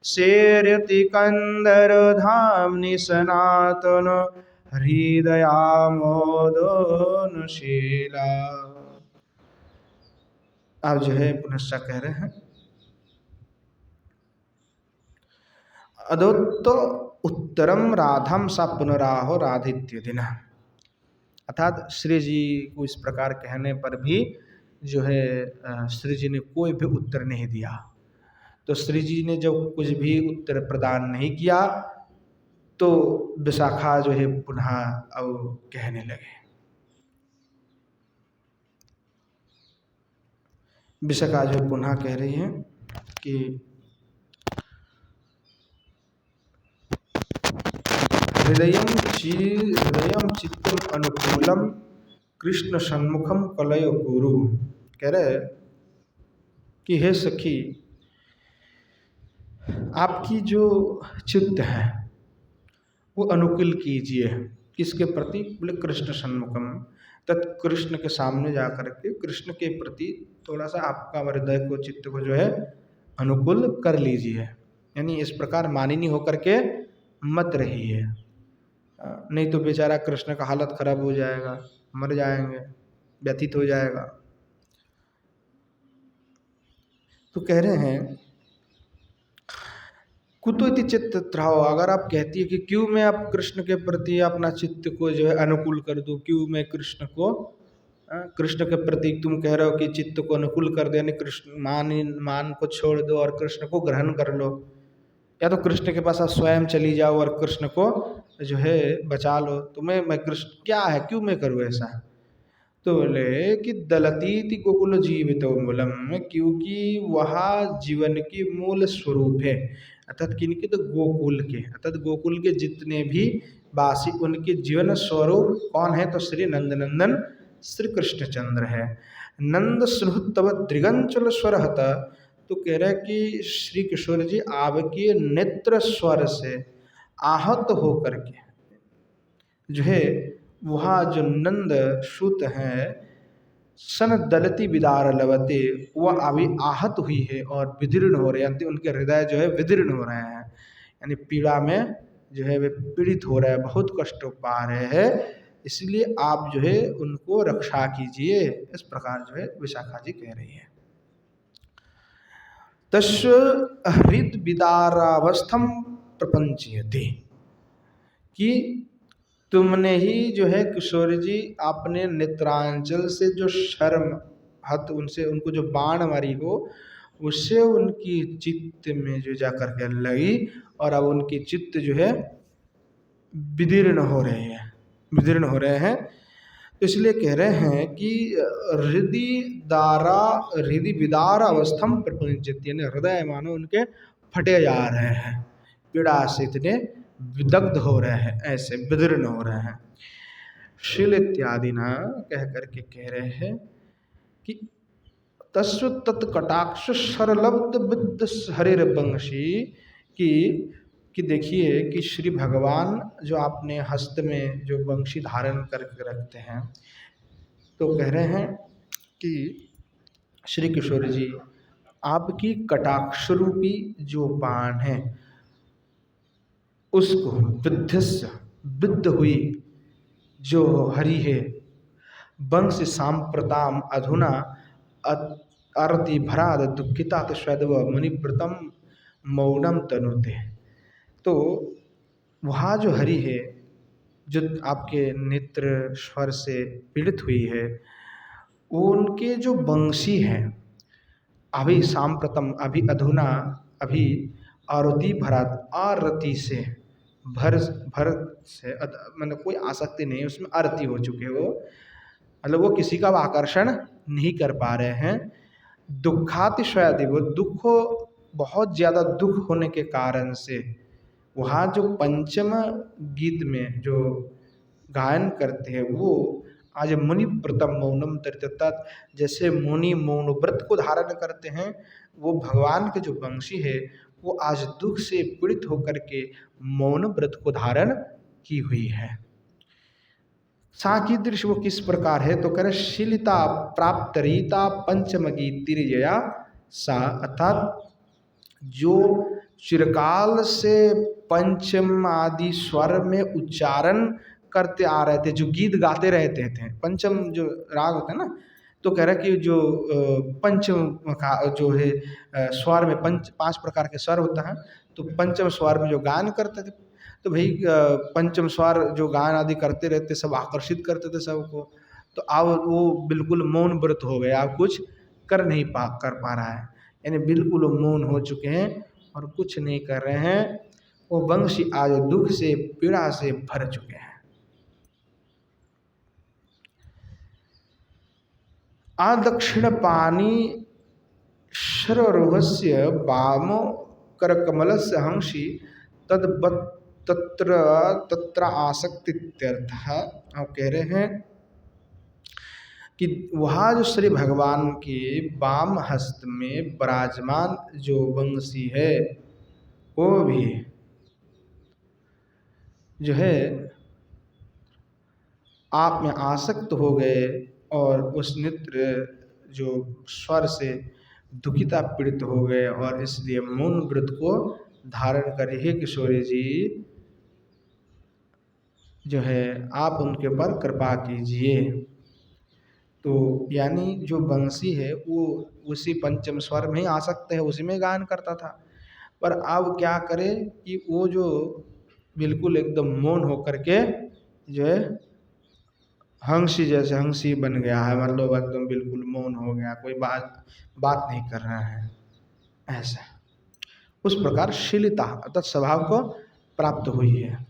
सेर्यति कंदरधाम्नि सनातन हृदयामोदनशीला। आप जो है पुनश्च कह रहे हैं अदोत्त उत्तरम राधम सा पुनराहो राधित्य दिन, अर्थात श्री जी को इस प्रकार कहने पर भी जो है श्री जी ने कोई भी उत्तर नहीं दिया। तो श्री जी ने जब कुछ भी उत्तर प्रदान नहीं किया तो विशाखा जो है पुनः अब कहने लगे। विशाखा जो पुनः कह रही है कि हृदयम चित्तम अनुकूलम कृष्ण सन्मुखम कलयो गुरु, कह रहे कि हे सखी, आपकी जो चित्त है वो अनुकूल कीजिए, किसके प्रति, बोले कृष्ण सन्मुखम, तत् कृष्ण के सामने जाकर के कृष्ण के प्रति थोड़ा सा आपका हृदय को चित्त को जो है अनुकूल कर लीजिए, यानी इस प्रकार मानिनी होकर के मत रहिए, नहीं तो बेचारा कृष्ण का हालत खराब हो जाएगा, मर जाएंगे, व्यतीत हो जाएगा। तो कह रहे हैं कुतो इति चित्त त्राहो, अगर आप कहती है कि क्यों मैं आप कृष्ण के प्रति अपना चित्त को जो है अनुकूल कर दूं, क्यों मैं कृष्ण के प्रति तुम कह रहे हो कि चित्त को अनुकूल कर दे, यानी कृष्ण मान को छोड़ दो और कृष्ण को ग्रहण कर लो, या तो कृष्ण के पास आप स्वयं चली जाओ और कृष्ण को जो है बचा लो, तो मैं कृष्ण क्या है, क्यों मैं करूँ ऐसा। तो बोले कि दलतीति गोकुल जीवित मूलम, क्योंकि वह जीवन की मूल स्वरूप है, अर्थात किनके, तो गोकुल के, अर्थात गोकुल के जितने भी वासी उनके जीवन स्वरूप कौन है, तो श्री नंदनंदन श्री कृष्णचंद्र है। नंद स्नुतव दृगंचल स्वरहत, तो कह रहा है कि श्री किशोर जी आपके नेत्र स्वर से आहत होकर के जो है वह जो नंद सूत हैं सन दलती विदार लवते, वह अभी आहत हुई है और विदीर्ण हो रहे हैं, यानी उनके हृदय जो है विदीर्ण हो रहे हैं, यानी पीड़ा में जो है वे पीड़ित हो रहे हैं, बहुत कष्ट पा रहे हैं, इसलिए आप जो है उनको रक्षा कीजिए। इस प्रकार जो है विशाखा जी कह रही है। तस्व हृद विदारावस्थम प्रपंचयते, कि तुमने ही जो है किशोर जी अपने नेत्रांचल से जो शर्म हत उनसे उनको जो बाण मारी हो, उससे उनकी चित्त में जो जा करके लगी और अब उनकी चित्त जो है विदीर्ण हो रहे हैं, विदीर्ण हो रहे हैं। तो इसलिए कह रहे हैं कि हृदय विदार अवस्थम प्रपंचयति, यानी हृदय मानो उनके फटे जा रहे हैं, पीड़ा से इतने विदग्ध हो रहे हैं, ऐसे विदीर्ण हो रहे हैं। शील इत्यादि ना कह करके कह रहे हैं कि तस्व तत्कटाक्ष सरलब्ध विद्ध हरिर वंशी, कि देखिए कि श्री भगवान जो आपने हस्त में जो वंशी धारण करके रखते हैं, तो कह रहे हैं कि श्री किशोर जी आपकी कटाक्ष रूपी जो बाण है उसको विद्ध हुई जो हरि है, वंश सांप्रताम अधुना आरती भराद दुखिता स्वैदव मुनिव्रतम मौनम तनुते। तो वहाँ जो हरि है जो आपके नेत्र स्वर से पीड़ित हुई है, वो उनके जो वंशी हैं अभी सांप्रतम, अभी अधुना, अभी आरती भरात, आरती से भर से मतलब कोई आसक्ति नहीं, उसमें आरती हो चुके वो, मतलब वो किसी का आकर्षण नहीं कर पा रहे हैं। दुखातिशयादि, वो दुख, बहुत ज़्यादा दुख होने के कारण से वहाँ जो पंचम गीत में जो गायन करते हैं वो आज मुनि व्रतम मौनम तर्तत, जैसे मुनि मौन व्रत को धारण करते हैं, वो भगवान के जो वंशी है वो आज दुख से पीड़ित होकर के मौन व्रत को धारण की हुई है। साकी दृश्य वो किस प्रकार है, तो कह रहे शीलिता प्राप्त रीता पंचमगी तिरजया सा, अर्थात जो चिरकाल से पंचम आदि स्वर में उच्चारण करते आ रहे थे, जो गीत गाते रहते थे, पंचम जो राग होता है ना, तो कह रहे कि जो पंचम का जो है स्वर में पांच प्रकार के स्वर होता है, तो पंचम स्वर में जो गान करते थे, तो भाई पंचम स्वर जो गान आदि करते रहते, सब आकर्षित करते थे सबको, तो अब वो बिल्कुल मौन व्रत हो गए, अब कुछ कर नहीं कर पा रहा है, यानी बिल्कुल मौन हो चुके हैं और कुछ नहीं कर रहे हैं। वो वंशी आज दुख से पीड़ा से भर चुके हैं। आदक्षिण पानी शरोहस्य वामो करकमलस्य हंसी तत्र आसक्तित्यर्थः। आप कह रहे हैं कि वहाँ जो श्री भगवान के वाम हस्त में विराजमान जो वंशी है वो भी जो है आप में आसक्त हो गए और उस नृत्य जो स्वर से दुखिता पीड़ित हो गए, और इसलिए मौन व्रत को धारण करे। हे किशोरी जी जो है आप उनके ऊपर कृपा कीजिए। तो यानी जो बंसी है वो उसी पंचम स्वर में ही आसक्त है, उसी में गान करता था, पर अब क्या करे कि वो जो बिल्कुल एकदम मौन होकर के जो है हंसी जैसे हंसी बन गया है, मतलब एकदम बिल्कुल मौन हो गया, कोई बात नहीं कर रहा है, ऐसा उस प्रकार शीलता अर्थात स्वभाव को प्राप्त हुई है।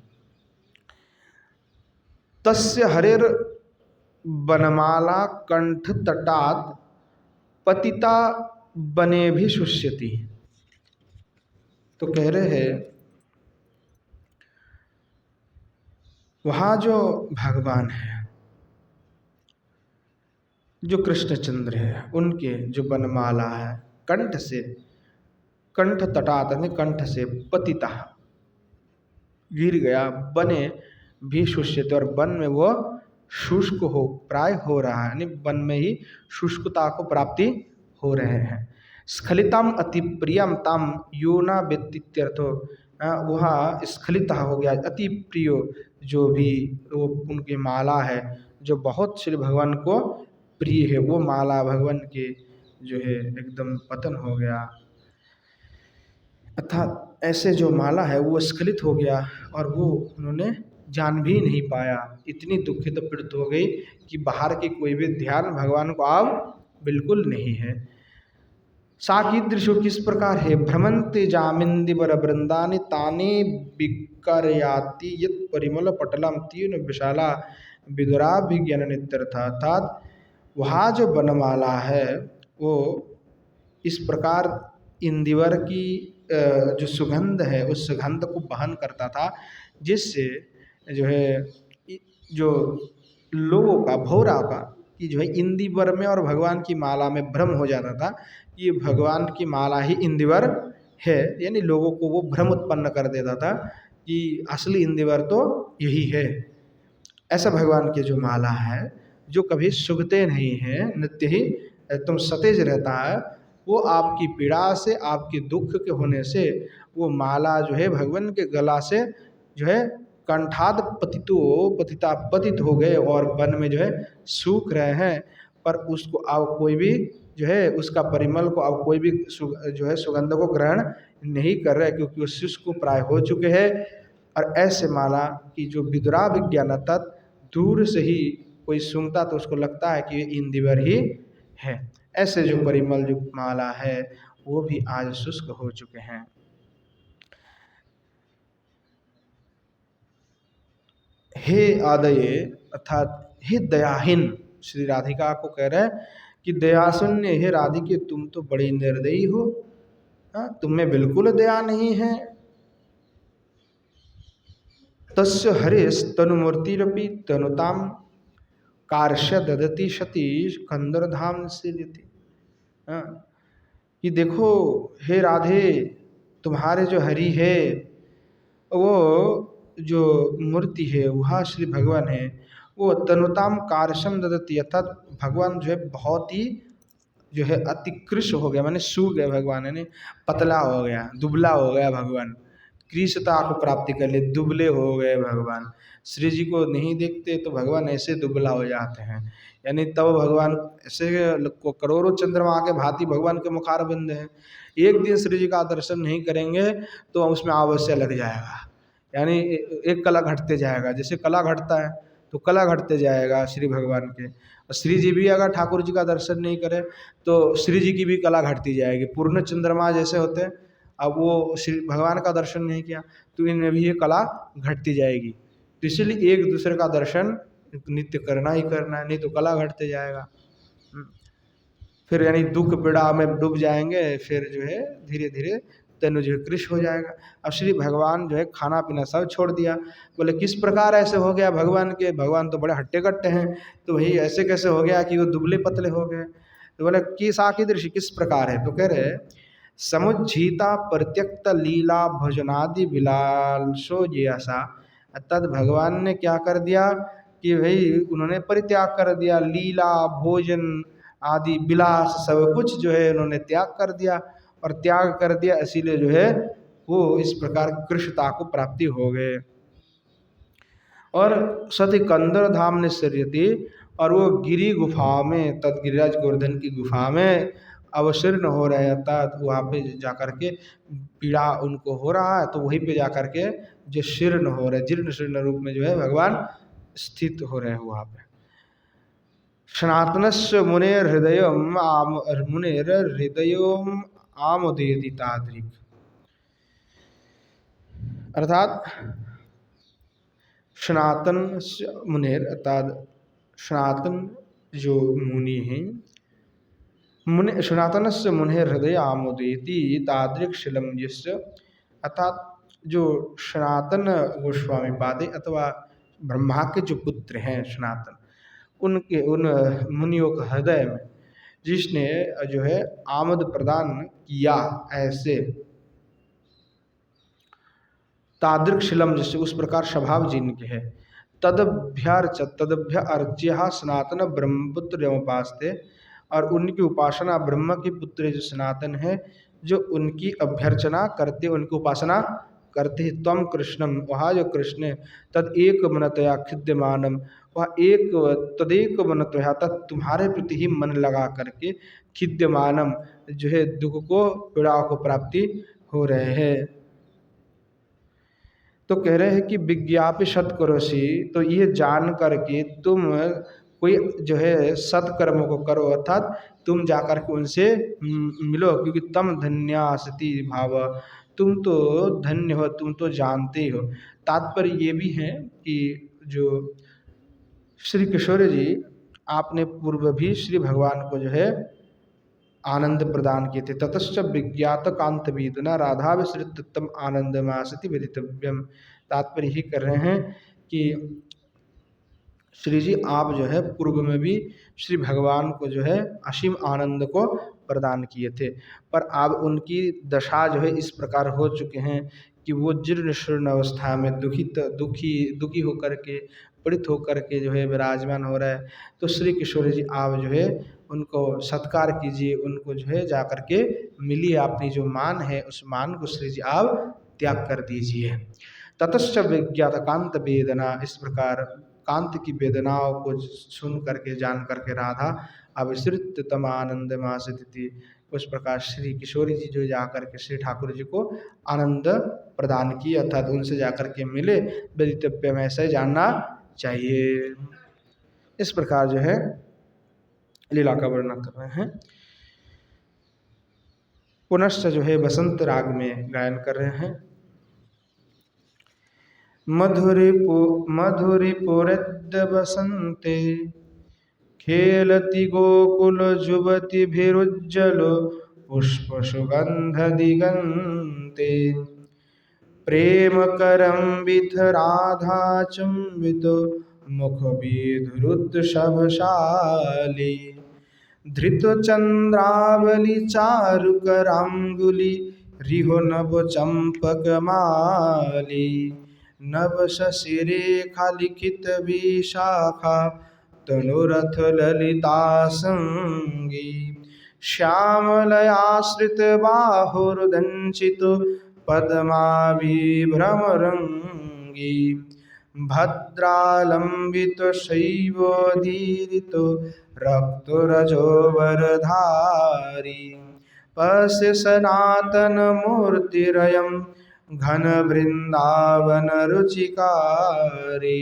तस्य हरेर बनमाला कंठ तटात पतिता बने भी शुष्यति। तो कह रहे हैं वहाँ जो भगवान है, जो कृष्णचंद्र है, उनके जो बनमाला है कंठ से, कंठ तटात कंठ से पतिता गिर गया, बने भी शुष्यति, और वन में वो शुष्क हो प्राय हो रहा है, यानी वन में ही शुष्कता को प्राप्ति हो रहे हैं। स्खलितम अति प्रियम तम यो न व्यतीत्यर्थो, वह स्खलित हो गया, अति प्रिय जो भी वो उनकी माला है जो बहुत श्री भगवान को प्रिय है, वो माला भगवान के जो है एकदम पतन हो गया, अर्थात ऐसे जो माला है वो स्खलित हो गया और वो उन्होंने जान भी नहीं पाया। इतनी दुखित पीड़ित हो गई कि बाहर के कोई भी ध्यान भगवान को अब बिल्कुल नहीं है। साकीदृशो किस प्रकार है, भ्रमंते जामिंदिवर वृंदानि ताने विकरयाति यत् परिमल पटलम तीन विशाला विदुराभिज्ञान नित्यर्थ, अर्थात वहाँ जो वनमाला है वो इस प्रकार इंदिवर की जो सुगंध है उस सुगंध को वहन करता था, जिससे जो है जो लोगों का भौरा का कि जो है इंदिवर में और भगवान की माला में भ्रम हो जाता था कि ये भगवान की माला ही इंदिवर है, यानी लोगों को वो भ्रम उत्पन्न कर देता था कि असली इंदिवर तो यही है। ऐसा भगवान की जो माला है जो कभी सूखते नहीं हैं, नित्य ही एकदम सतेज रहता है, वो आपकी पीड़ा से आपके दुख के होने से वो माला जो है भगवान के गला से जो है कंठाद पतित हो गए और वन में जो है सूख रहे हैं, पर उसको अब कोई भी जो है उसका परिमल को अब कोई भी जो है सुगंध को ग्रहण नहीं कर रहे, क्योंकि वो शुष्क प्राय हो चुके हैं। और ऐसे माला की जो विदुरा विज्ञान तत् दूर से ही कोई सूंघता तो उसको लगता है कि ये इंदिवर ही है। ऐसे जो परिमल जो माला है वो भी आज शुष्क हो चुके हैं। हे आदये, अर्थात हे दयाहीन, श्री राधिका को कह रहे हैं कि दयाशून्य हे राधिके तुम तो बड़ी निर्दयी हो, तुम में बिल्कुल दया नहीं है। तस्य हरेश तनुमूर्तिरपि तनुताम कार्श्य ददति सती कंदरधाम से देती, कि देखो हे राधे तुम्हारे जो हरि है वो जो मूर्ति है वह श्री भगवान है, वो तनुताम कार्शम ददति, अर्थात भगवान जो है बहुत ही जो है अतिकृश हो गया, माने सूख गए भगवान, यानी पतला हो गया, दुबला हो गया भगवान, कृष्णता को प्राप्ति कर ले, दुबले हो गए भगवान। श्री जी को नहीं देखते तो भगवान ऐसे दुबला हो जाते हैं, यानी तब भगवान ऐसे करोड़ों चंद्रमा के भांति भगवान के मुखारबिंद हैं। एक दिन श्री जी का दर्शन नहीं करेंगे तो उसमें आवश्य लग जाएगा, यानी एक कला घटते जाएगा, जैसे कला घटता है तो कला घटते जाएगा श्री भगवान के। और श्री जी भी अगर ठाकुर जी का दर्शन नहीं करें तो श्री जी की भी कला घटती जाएगी। पूर्ण चंद्रमा जैसे होते हैं, अब वो श्री भगवान का दर्शन नहीं किया तो इनमें भी ये कला घटती जाएगी। तो इसलिए एक दूसरे का दर्शन नित्य करना ही करना है, नहीं तो कला घटते जाएगा। फिर यानी दुख पीड़ा में डूब जाएंगे, फिर जो है धीरे धीरे तनु जो है कृश हो जाएगा। अब श्री भगवान जो है खाना पीना सब छोड़ दिया, बोले किस प्रकार ऐसे हो गया भगवान के, भगवान तो बड़े हट्टे कट्टे हैं, तो वही ऐसे कैसे हो गया कि वो दुबले पतले हो गए। तो बोले कि साकी दृष्टि किस प्रकार है, तो कह रहे समुज्झीता परित्यक्त लीला भोजनादि विलासो जैसा, अर्थात भगवान ने क्या कर दिया कि भाई उन्होंने परित्याग कर दिया, लीला भोजन आदि विलास सब कुछ जो है उन्होंने त्याग कर दिया, और त्याग कर दिया इसीलिए जो है वो इस प्रकार कृष्णता को प्राप्ति हो गए। और सती कंदर धाम ने शरीरती, और वो गिरी गुफा में तदगिरिराज गोवर्धन की गुफा में अवशीर्ण हो रहे, अर्थात वहाँ पे जा कर के पीड़ा उनको हो रहा है, तो वहीं पे जा कर के जो शीर्ण हो रहे, जीर्ण शीर्ण रूप में जो है भगवान स्थित हो रहे हैं वहाँ पे। सनातनस्य मुनेर हृदय आमोदेति तादृक्, अर्थात सनातन मुनेर, अर्थात सनातन जो मुनि हैं, मुनि सनातन से मुनेर हृदय आमोदेति तादृक् शिलम जिस, अर्थात जो सनातन गोस्वामी पादे अथवा ब्रह्मा के जो पुत्र हैं सनातन, उनके उन मुनियों के हृदय में जिसने जो है आमद प्रदान किया, ऐसे तादृक् शिलम जिससे उस प्रकार स्वभाव जिनके है, तदभ्य अर्च्य सनातन ब्रह्मपुत्र उपासते, और उनकी उपासना ब्रह्म के पुत्र जो सनातन है, जो उनकी अभ्यर्चना करते, उनकी उपासना करते हैं। त्वम कृष्णम, वहाँ जो कृष्ण है, तद एक मनतया खिद्यमानम, वह एक तदेक मनतया, तद तुम्हारे प्रति ही मन लगा करके, खिद्यमानम जो है दुख को, पीड़ाओं को प्राप्ति हो रहे हैं। तो कह रहे हैं कि विज्ञापि सत्करोषि, तो ये जान करके तुम कोई जो है सत्कर्म को करो, अर्थात तुम जाकर के उनसे मिलो, क्योंकि तम धन्यासति भाव, तुम तो धन्य हो, तुम तो जानते हो। तात्पर्य ये भी है कि जो श्री किशोर जी, आपने पूर्व भी श्री भगवान को जो है आनंद प्रदान किए थे। ततश्च विज्ञात कांत वेदना राधा विसृतम आनंदमासति विदितव्यम। तात्पर्य ही कर रहे हैं कि श्री जी आप जो है पूर्व में भी श्री भगवान को जो है असीम आनंद को प्रदान किए थे, पर अब उनकी दशा जो है इस प्रकार हो चुके हैं कि वो जीर्ण शीर्ण अवस्था में दुखी होकर के, पीड़ित होकर के जो है विराजमान हो रहा है। तो श्री किशोर जी आप जो है उनको सत्कार कीजिए, उनको जो है जा कर के मिलिए, अपनी जो मान है उस मान को श्री जी आप त्याग कर दीजिए। ततश्च विज्ञात कांत वेदना, इस प्रकार कांत की वेदनाओं को सुन करके, जान करके राधा अविश्रित तम आनंद मासिति, उस प्रकार श्री किशोरी जी जो जाकर के श्री ठाकुर जी को आनंद प्रदान किए, अर्थात उनसे जाकर के मिले, वेदितव्य में ऐसे जानना चाहिए। इस प्रकार जो है लीला का वर्णन कर रहे हैं। पुनश्च जो है बसंत राग में गायन कर रहे हैं। मधुरिपुरद् बसंते खेलति गोकुल जुवतिभिरुज्जलो पुष्प सुगंध दिगंते, प्रेम करम्बित राधा चुंबितो मुख विधुरुत्सवशाली, धृत चंद्रावली चारुकरांगुली रिहो नभ चंपकमाली, नभ शशिरेखा लिखित विशाखा तनुरथ ललिता संगी, श्यामलयाश्रित बाहुर्दंचितो पद्माभिभ्रमरंगी, भद्रालंबित शैवोदीरितो रक्तरजोवरधारी, पश्य सनातन मूर्तिरयं घन वृंदावन रुचिकारी।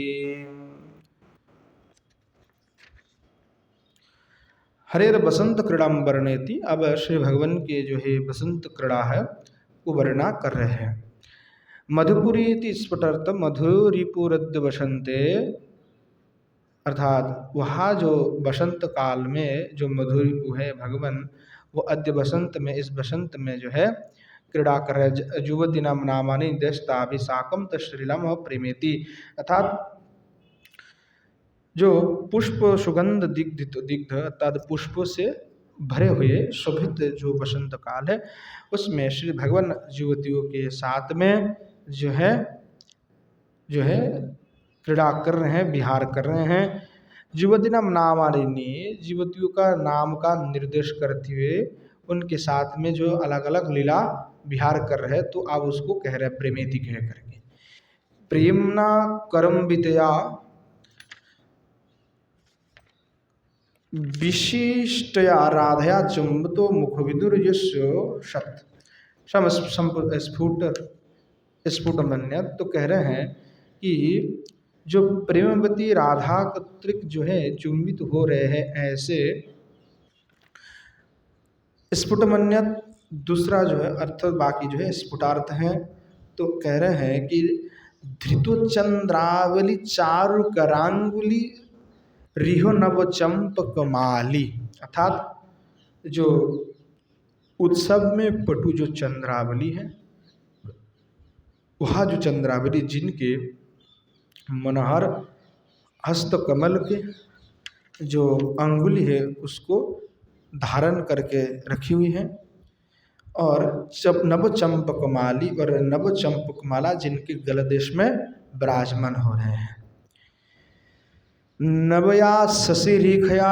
हरेर बसंत क्रीड़ा वर्णयति, अब श्री भगवान के जो है बसंत क्रीड़ा है वो वर्णना कर रहे हैं। मधुपुरी स्फुटर्थ मधुरिपुरद् बसंते, अर्थात वहाँ जो बसंत काल में जो मधुरिपु है भगवान, वो अद्य बसंत में, इस बसंत में जो है क्रीड़ा कर रहे। युवती नाम नामानि दस्ताभिषाकम तश्रीलम प्रेमेति, अर्थात जो पुष्प सुगंध दिग्ध अर्थात पुष्पों से भरे हुए शोभित जो बसंत काल है, उसमें श्री भगवान युवतियों के साथ में जो है क्रीड़ा कर रहे हैं, विहार कर रहे हैं। युवती नाम नामानि, युवतियों का नाम का निर्देश करते हुए उनके साथ में जो अलग अलग लीला विहार कर रहे हैं, तो आप उसको कह रहे हैं प्रेमेति कह करके। प्रेमना करम्बितया विशिष्टया राधया चुंबतो मुख विदुर स्फुटमन्यत, तो कह रहे हैं कि जो प्रेमवती राधा कत्रिक जो है चुंबित हो रहे हैं ऐसे। स्फुटमन्यत दूसरा जो है अर्थ, बाकी जो है स्फुटार्थ है। तो कह रहे हैं कि धृतोचंद्रावली चारु करांगुली रिहो नव चंपकमाली, अर्थात जो उत्सव में पटु जो चंद्रावली है, वह जो चंद्रावली जिनके मनोहर हस्त कमल के जो अंगुली है उसको धारण करके रखी हुई है, और नव चंपकमाली और नव चंपकमाला जिनके गलदेश में विराजमान हो रहे हैं। नवया शशिरेखया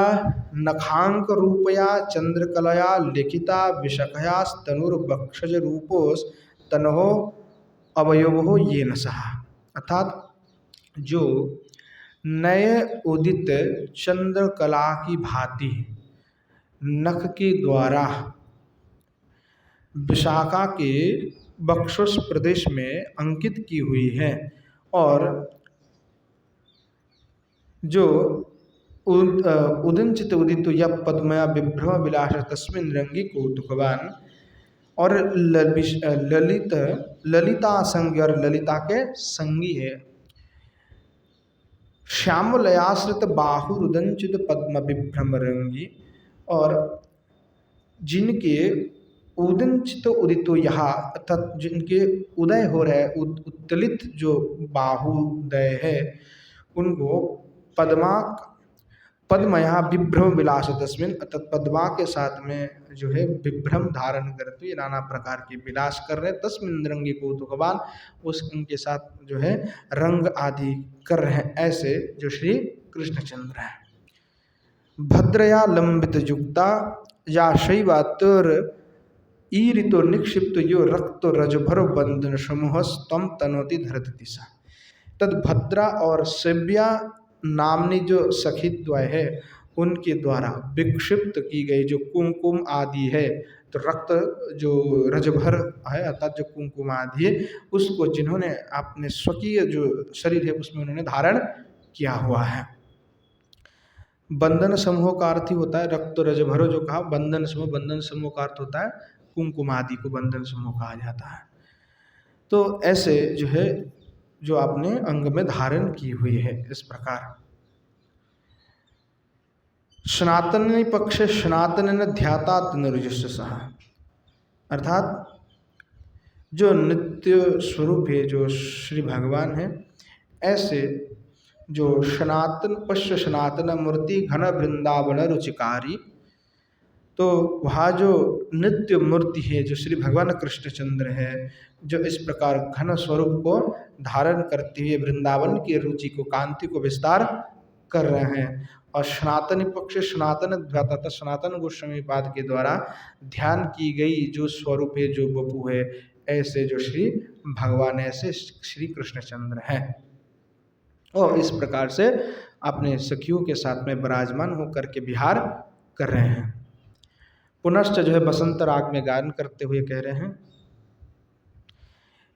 नखांक रूपया चंद्रकलया लिखिता विशखयास्तनुर्वक्षज रूपोस तनहो अवयवो ये न सहा। अर्थात जो नए उदित चंद्रकला की भांति नख के द्वारा विशाखा के बक्षुष प्रदेश में अंकित की हुई है और जो उदंचित उदित या पद्मया विभ्रम विलास तस्मिन रंगी कौतुकवान और ललिता संगी और ललिता के संगी है। श्यामलयाश्रित बाहुरुदंचित पद्म विभ्रम रंगी और जिनके उदंचित उदितो यहाँ अर्थात जिनके उदय हो रहे उत्तलित जो बाहुदय है उनको पद्मया विभ्रम विलास तस्मिन अर्थात पद्मा के साथ में जो है विभ्रम धारण करते हुए नाना प्रकार के विलास कर रहे तस्मिन रंगी कौतुकवान उस उनके साथ जो है रंग आदि कर रहे हैं ऐसे जो श्री कृष्णचंद्र है। भद्रया लंबित युक्ता या शैवातर ईरितो निक्षिप्त यो रक्त रजभर बंधन समूह स्तम तनोति धरत दिशा। तद भद्रा और सेव्या नामनी जो सखी द्वय है उनके द्वारा विक्षिप्त की गई जो कुमकुम आदि है तो रक्त जो रजभर है अर्थात जो कुमकुम आदि है उसको जिन्होंने अपने स्वकीय जो शरीर है उसमें उन्होंने धारण किया हुआ है। बंधन समूह का अर्थ ही होता है रक्त रजभरो जो कहा बंधन समूह का अर्थ होता है कुमकुम आदि को बंधन समूह कहा जाता है। तो ऐसे जो है जो आपने अंग में धारण की हुई है इस प्रकार। सनातन पक्षे सनातन ध्याता तनुर्जस्य सह अर्थात जो नित्य स्वरूप है जो श्री भगवान है ऐसे जो सनातन पश्य सनातन मूर्ति घन वृंदावन रुचिकारी तो वहाँ जो नित्य मूर्ति है जो श्री भगवान कृष्णचंद्र है जो इस प्रकार घन स्वरूप को धारण करते हुए वृंदावन की रुचि को कांति को विस्तार कर रहे हैं और सनातन पक्ष सनातन ध्याता सनातन गोस्वामी पाद के द्वारा ध्यान की गई जो स्वरूप है जो बपू है ऐसे जो श्री भगवान ऐसे श्री कृष्णचंद्र हैं और इस प्रकार से अपने सखियों के साथ में विराजमान होकर के विहार कर रहे हैं। पुनश्च जो है बसंत राग में गान करते हुए कह रहे हैं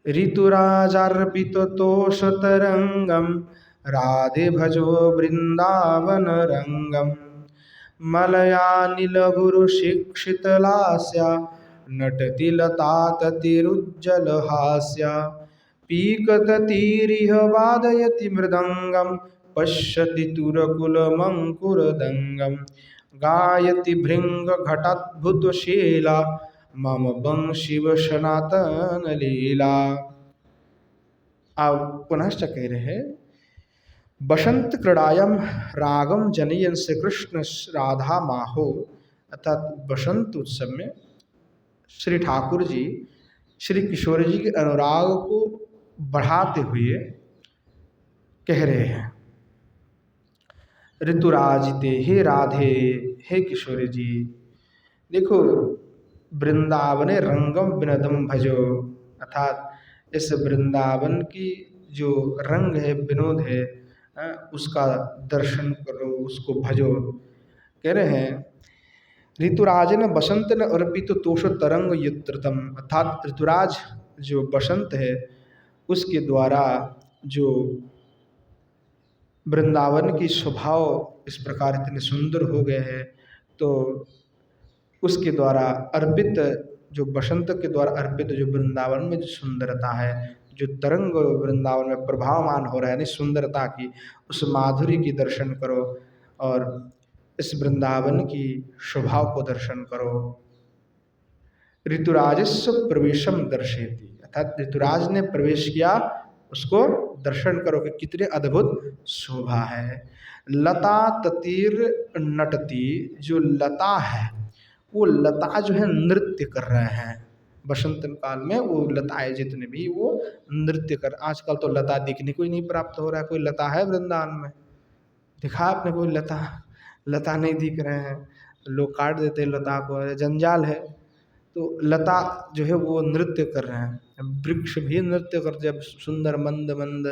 ऋतुराजार्पित तोष तरंगम राधे भजो वृंदावन रंगम मलयानिल गुरु शिक्षित लास्या नटति लता ततिरुज्जल हास्या पीकततीरिह वादयति मृदंगम पश्यति तुरकुलमंकुरदंगम गायति भृंग घटाद्भुतशीला मम वंशिव सनातन लीला। अब पुनश्च कह रहे हैं बसंत क्रीड़ायम रागम जनयन श्री कृष्ण राधा माहो अर्थात बसंत उत्सव में श्री ठाकुर जी श्री किशोर जी के अनुराग को बढ़ाते हुए कह रहे हैं ऋतुराजिते हे राधे हे किशोर जी देखो वृंदावन रंगम विनोदम भजो अर्थात इस वृंदावन की जो रंग है विनोद है उसका दर्शन करो उसको भजो। कह रहे हैं ऋतुराजन बसंत न अर्पित तोष तरंग युत्रतम अर्थात ऋतुराज जो बसंत है उसके द्वारा जो वृंदावन की स्वभाव इस प्रकार इतने सुंदर हो गए हैं तो उसके द्वारा अर्पित जो बसंत के द्वारा अर्पित जो वृंदावन में जो सुंदरता है जो तरंग वृंदावन में प्रभावमान हो रहा है यानी सुंदरता की उस माधुरी की दर्शन करो और इस वृंदावन की स्वभाव को दर्शन करो। ऋतुराजस्व प्रवेशम दर्शेति अर्थात ऋतुराज ने प्रवेश किया उसको दर्शन करो कि कितने अद्भुत शोभा है। लता ततीर नटती जो लता है वो लता जो है नृत्य कर रहे हैं बसंत काल में वो लताएं जितने भी वो नृत्य कर आजकल तो लता देखने को ही नहीं प्राप्त हो रहा है कोई लता है वृंदावन में दिखा आपने कोई लता, लता नहीं दिख रहे हैं, लोग काट देते हैं लता को, अरे जंजाल है। तो लता जो है वो नृत्य कर रहे हैं, वृक्ष भी नृत्य करते, जब सुंदर मंद मंद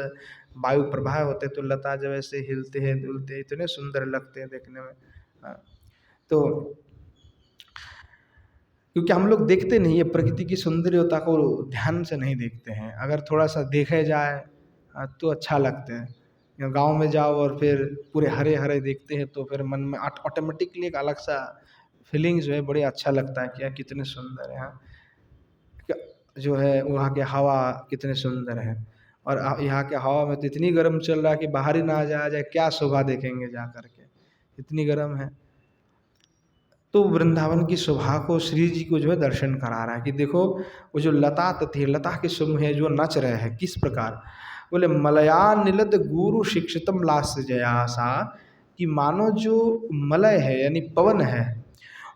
वायु प्रवाह होते हैं तो लता जब ऐसे हिलते हैं डुलते हैं, इतने सुंदर लगते हैं देखने में। हाँ, तो क्योंकि हम लोग देखते नहीं है प्रकृति की सौंदर्यता को, ध्यान से नहीं देखते हैं। अगर थोड़ा सा देखे जाए तो अच्छा लगता है। या गांव में जाओ और फिर पूरे हरे हरे देखते हैं तो फिर मन में ऑटोमेटिकली एक अलग सा फीलिंग्स जो है बड़े अच्छा लगता है कि यार कितने सुंदर है। हाँ, जो है वहाँ के हवा कितने सुंदर है। और यहाँ के हवा में तो इतनी गर्म चल रहा है कि बाहर ही ना आ जाए क्या शोभा देखेंगे जा करके, इतनी गर्म है। तो वृंदावन की शोभा को श्री जी को जो है दर्शन करा रहा है कि देखो वो जो लता तथी लता के समूह है जो नच रहे हैं किस प्रकार। बोले मलया नीलद गुरु शिक्षितम लास्य जयासा, कि मानो जो मलय है यानी पवन है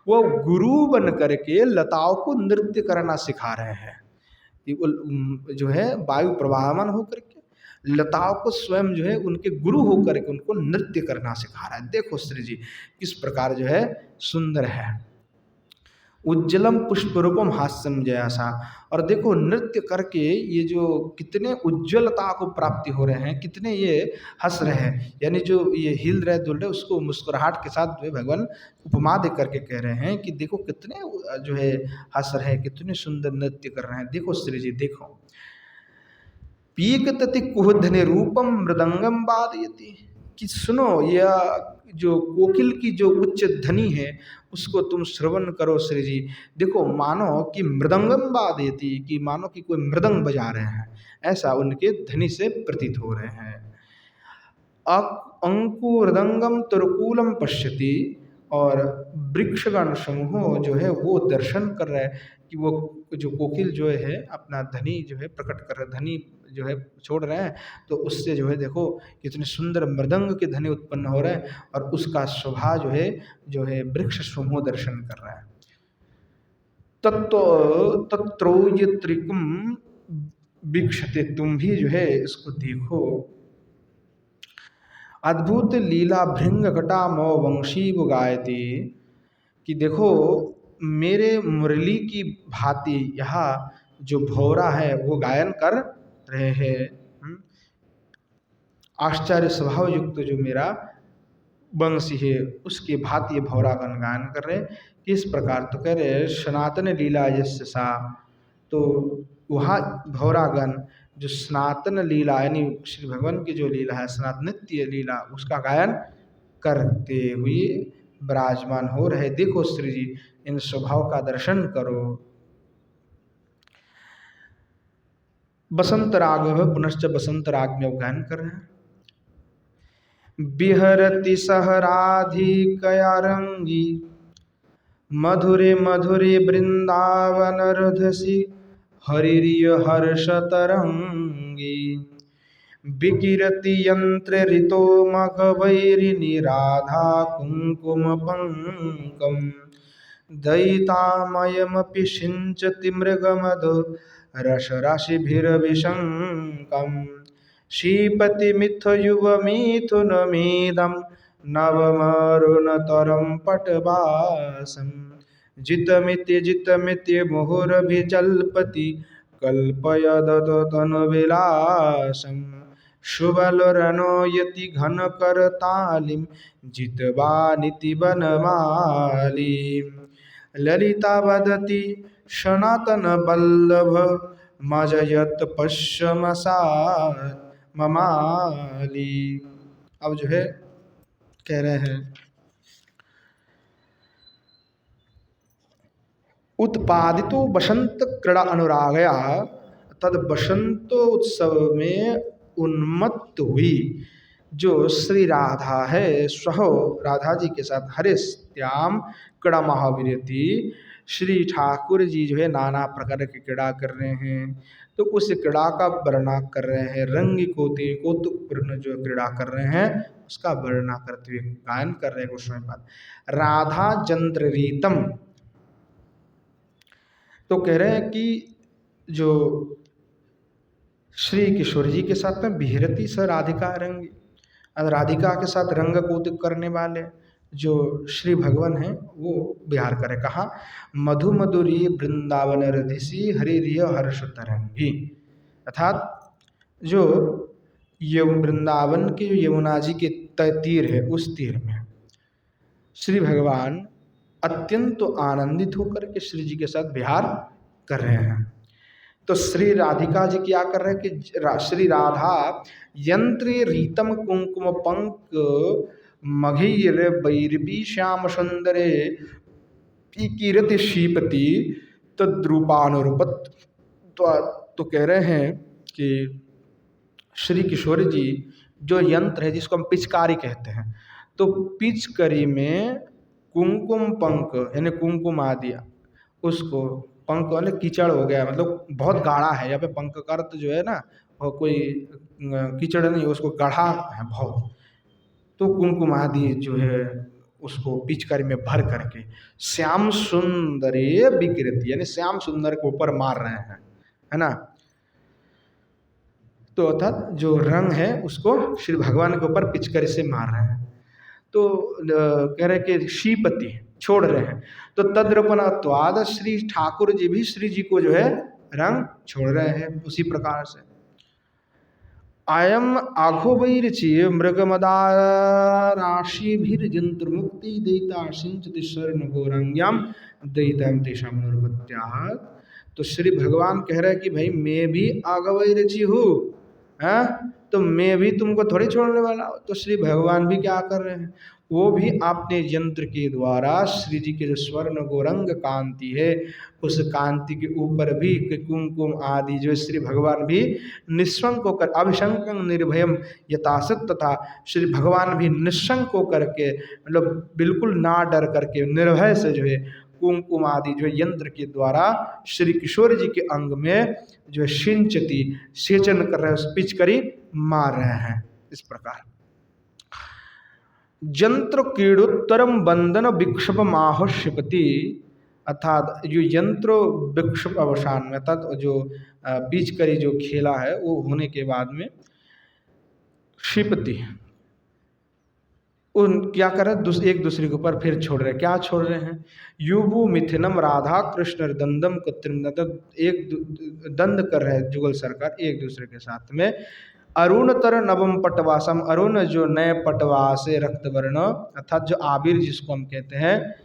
वो गुरु बन करके लताओं को नृत्य करना सिखा रहे हैं। कि वो जो है वायु प्रवाहमान होकर के लताओं को स्वयं जो है उनके गुरु होकर के उनको नृत्य करना सिखा रहा है। देखो श्री जी किस प्रकार जो है सुंदर है। उज्जलम पुष्प रूपम हास्यम जयासा, और देखो नृत्य करके ये जो कितने उज्ज्वलता को प्राप्ति हो रहे हैं, कितने ये हंस रहे हैं, यानी जो ये हिल रहे दुल रहे उसको मुस्कुराहट के साथ जो है भगवान उपमा दे करके कह रहे हैं कि देखो कितने जो है हंस रहे हैं, कितने सुंदर नृत्य कर रहे हैं। देखो श्री जी देखो, पीकतति कुहध्वनि रूपम मृदंगम वादयति, कि सुनो यह जो कोकिल की जो उच्च ध्वनि है उसको तुम श्रवण करो श्री जी। देखो मानो कि मृदंगम वादयति, कि मानो कि कोई मृदंग बजा रहे हैं, ऐसा उनके ध्वनि से प्रतीत हो रहे हैं। अंकुरदंगम तुरकूलम पश्यति, और वृक्षगण समूह जो है वो दर्शन कर रहे हैं कि वो जो कोकिल जो है अपना ध्वनि जो है प्रकट कर रहे, ध्वनि जो है छोड़ रहे हैं, तो उससे जो है देखो कितने सुंदर मृदंग के ध्वनि उत्पन्न हो रहे हैं, और उसका शोभा जो है वृक्ष समूह दर्शन कर रहा है। तत्व तत्रोयत्रिकम वीक्षते, तुम भी जो है इसको देखो। अद्भुत लीला भृंग घटा मो वंशी वो गायती, कि देखो मेरे मुरली की भांति यहाँ जो भौरा है वो गायन कर रहे हैं। आश्चर्य स्वभाव युक्त जो मेरा वंशी है उसके भांति ये भौरागण गायन कर रहे हैं। किस प्रकार, तो कह रहे सनातन लीला यस्य सा, तो वहाँ भौरागण जो सनातन लीला यानी श्री भगवान की जो लीला है सनातन नित्य लीला उसका गायन करते हुए विराजमान हो रहे। देखो श्री जी इन स्वभाव का दर्शन करो। बसंत राघव पुनश्च बसंत राग में गायन कर रहे हैं। बिहरति सहराधिकया रंगी, मधुरे मधुरे वृंदावन रुधसी, हरिरिय हर्ष तरंगी, विकिरति यंत्र ऋतो मघवैरिणी राधा कुंकुम पंकम, दयितामयमपि सिंचति मृगमधु रस राशिभिरभिशंकम, श्रीपति मिथ युव मिथुनमीदम नवमरुणतरम पटवासम, जितमिति जितमिति मुहुरभिजल्पति कल्पयदतनुविलासम, शुभलरनो यति घनकरतालिं जितवानिति वनमालीं, ललिता वदति सनातन वल्लभ मजयत पश्यमसात् ममाली। अब जो है कह रहे हैं उत्पादितो बसंत क्रीड़ा अनुरागया, तद बसंत उत्सव में उन्मत्त हुई जो श्री राधा है स्वह राधा जी के साथ हरिस्त्याम क्रीड़ा महावीरती, श्री ठाकुर जी जो है नाना प्रकार की क्रीड़ा कर रहे हैं। तो उस क्रीड़ा का वर्णन कर रहे हैं, रंग कौतुकपूर्ण जो क्रीड़ा कर रहे हैं उसका वर्णन करते हुए गायन कर रहे हैं गोस्वामी पाद। राधा चंद्र रीतम, तो कह रहे हैं कि जो श्री किशोर जी के साथ में बिहरती स राधिका रंगी, राधिका के साथ रंग कौतुक करने वाले जो श्री भगवान हैं वो विहार करे। कहाँ? मधु मधुरी वृंदावन रधिसी हरिरिय हर्ष तरंगी। अर्थात जो ये वृंदावन के जो यमुना जी के तीर है उस तीर में श्री भगवान अत्यंत आनंदित होकर के श्री जी के साथ विहार कर रहे हैं। तो श्री राधिका जी क्या कर रहे हैं कि श्री राधा यंत्र रीतम कुंकुम पंक मघीर बैरवी श्याम सुंदरे कीरति शीपति तद्रूपानुरूपत। तो कह रहे हैं कि श्री किशोर जी जो यंत्र है जिसको हम पिचकारी कहते हैं, तो पिचकारी में कुंकुम पंक यानी कुंकुम आदि, उसको पंक वाले कीचड़ हो गया, मतलब बहुत गाढ़ा है। यहाँ पे पंक का अर्थ जो है ना वो कोई कीचड़ नहीं, उसको गाढ़ा है बहुत। तो कुंकुम आदि जो है उसको पिचकारी में भर करके श्याम सुंदरे विकृति यानी श्याम सुंदर के ऊपर मार रहे हैं, है ना। तो अर्थात जो रंग है उसको श्री भगवान के ऊपर पिचकारी से मार रहे हैं। तो कह रहे कि श्रीपति छोड़ रहे हैं। तो तद्रपणत्वाद श्री ठाकुर जी भी श्री जी को जो है रंग छोड़ रहे हैं उसी प्रकार से। आयम आघो वैरची मृगमदाराशि भीर जंत्र मुक्ति देता सिंचति स्वर्ण गौरंग्याम दैतम तेषाम अनुपत्याः। तो श्री भगवान कह रहे हैं कि भाई मैं भी आगवैरची हूँ, हैं, तो मैं भी तुमको थोड़ी छोड़ने वाला हूँ। तो श्री भगवान भी क्या कर रहे हैं, वो भी अपने यंत्र के द्वारा श्री जी के जो स्वर्ण गौरंग कांति है उस कांति के ऊपर भी कुंकुम आदि जो श्री भगवान भी निशंक होकर अभिशंकं निर्भयम यथासत, तथा श्री भगवान भी निशंक होकर के मतलब बिल्कुल ना डर करके निर्भय से जो है कुंकुम आदि जो यंत्र के द्वारा श्री किशोर जी के अंग में जो सिंचती सेचन कर रहे हैं, पिचकारी मार रहे हैं। इस प्रकार यंत्र कीड़ोत्तरम बंधन विक्षप माहुष्यपति, अर्थात जो यंत्र विक्षप अवसान में अर्थात जो पिचकारी जो खेला है वो होने के बाद में शिपति उन क्या कर रहे हैं एक दूसरे के ऊपर फिर छोड़ रहे हैं। क्या छोड़ रहे हैं? युवु मिथिनम राधा कृष्ण दंदम कृत्रिम, एक दंड कर रहे हैं जुगल सरकार एक दूसरे के साथ में। अरुण तर नवम पटवासम, अरुण जो नए पटवास रक्तवर्ण अर्थात जो आबिर जिसको हम कहते हैं,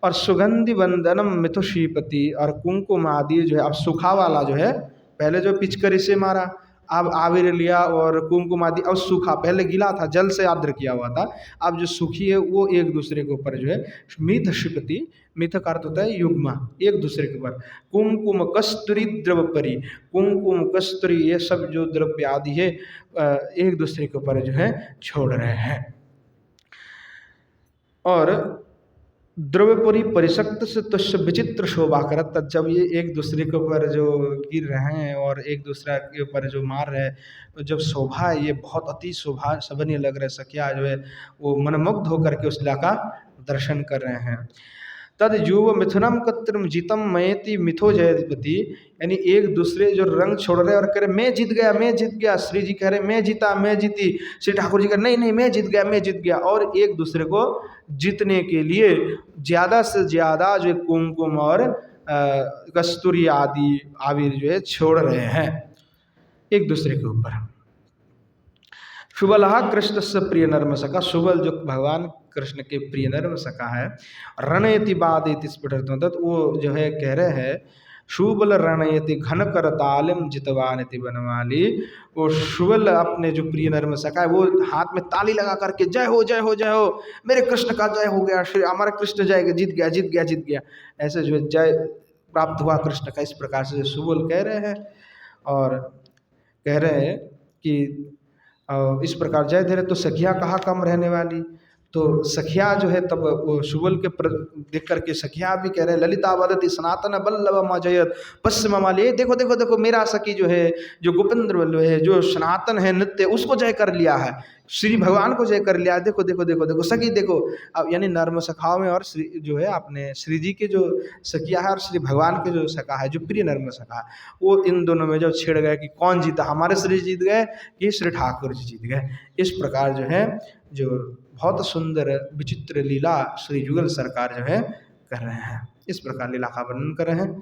और सुगंधि वंदनम मिथुशीपति और कुंकुम आदि जो है अब सूखा वाला जो है, पहले जो पिचकारी से मारा अब आबिर लिया और कुंकुम आदि, अब सूखा, पहले गीला था जल से आर्द्र किया हुआ था, अब जो सूखी है वो एक दूसरे के ऊपर जो है मिथ शिपति, मिथ का अर्थ होता है युग्मा, एक दूसरे के ऊपर। कुंकुम कस्तूरी द्रवपरी, कुंकुम कस्तूरी ये सब जो द्रव्य आदि है एक दूसरे के ऊपर जो है छोड़ रहे हैं। और द्रव्यपुरी परिशक्त से तुष्य विचित्र शोभा करत, जब ये एक दूसरे के ऊपर जो गिर रहे हैं और एक दूसरे के ऊपर जो मार रहे हैं तो जब शोभा है ये बहुत अति शोभा शोभनीय लग रहे, सखिया जो है वो मनमुग्ध होकर के उस लीला का दर्शन कर रहे हैं। तद युव मिथुनम कत्रम जीतम मयति मिथो जयपति, यानी एक दूसरे जो रंग छोड़ रहे और कह रहे मैं जीत गया मैं जीत गया, श्री जी कह रहे मैं जीता मैं जीती, श्री ठाकुर जी कह नहीं नहीं मैं जीत गया मैं जीत गया, और एक दूसरे को जीतने के लिए ज़्यादा से ज़्यादा जो कुंकुम और कस्तूरी आदि आबिर जो है छोड़ रहे हैं एक दूसरे के ऊपर। शुबलहा कृष्ण से प्रिय नर्म सका, शुबल जो भगवान कृष्ण के प्रिय नर्म सका है, रणयति बादयति स्फुटत, वो जो है कह रहे हैं शुबल रणयति घन कर तालिम जितवानिति बनवाली, वो शुबल अपने जो प्रिय नर्म सका है वो हाथ में ताली लगा करके जय हो जय हो जय हो, मेरे कृष्ण का जय हो गया, श्री हमारा कृष्ण जय जीत गया जीत गया जीत गया, ऐसे जो जय प्राप्त हुआ कृष्ण का, इस प्रकार से शुबल कह रहे हैं। और कह रहे हैं कि इस प्रकार जय धीरे, तो सखिया कहाँ कम रहने वाली, तो सखिया जो है तब वो शुबल के देख करके सखिया भी कह रहे हैं ललिता वदति सनातन बल्लभ अजयत पश्चिम माली, देखो देखो देखो मेरा सखी जो है जो गोपेंद्र वल्लभ है जो सनातन है नित्य उसको जय कर लिया है, श्री भगवान को जय कर लिया। देखो देखो देखो देखो सखी देखो, अब यानी नर्म सखाओं में और श्री जो है अपने श्री जी के जो सखिया है और श्री भगवान के जो सखा है, जो प्रिय नर्म सखा है, वो इन दोनों में जब छिड़ गए कि कौन जीता, हमारे श्री जीत गए कि श्री ठाकुर जी जीत गए। इस प्रकार जो है जो बहुत सुंदर विचित्र लीला श्री जुगल सरकार जो है कर रहे हैं। इस प्रकार लीला का वर्णन कर रहे हैं।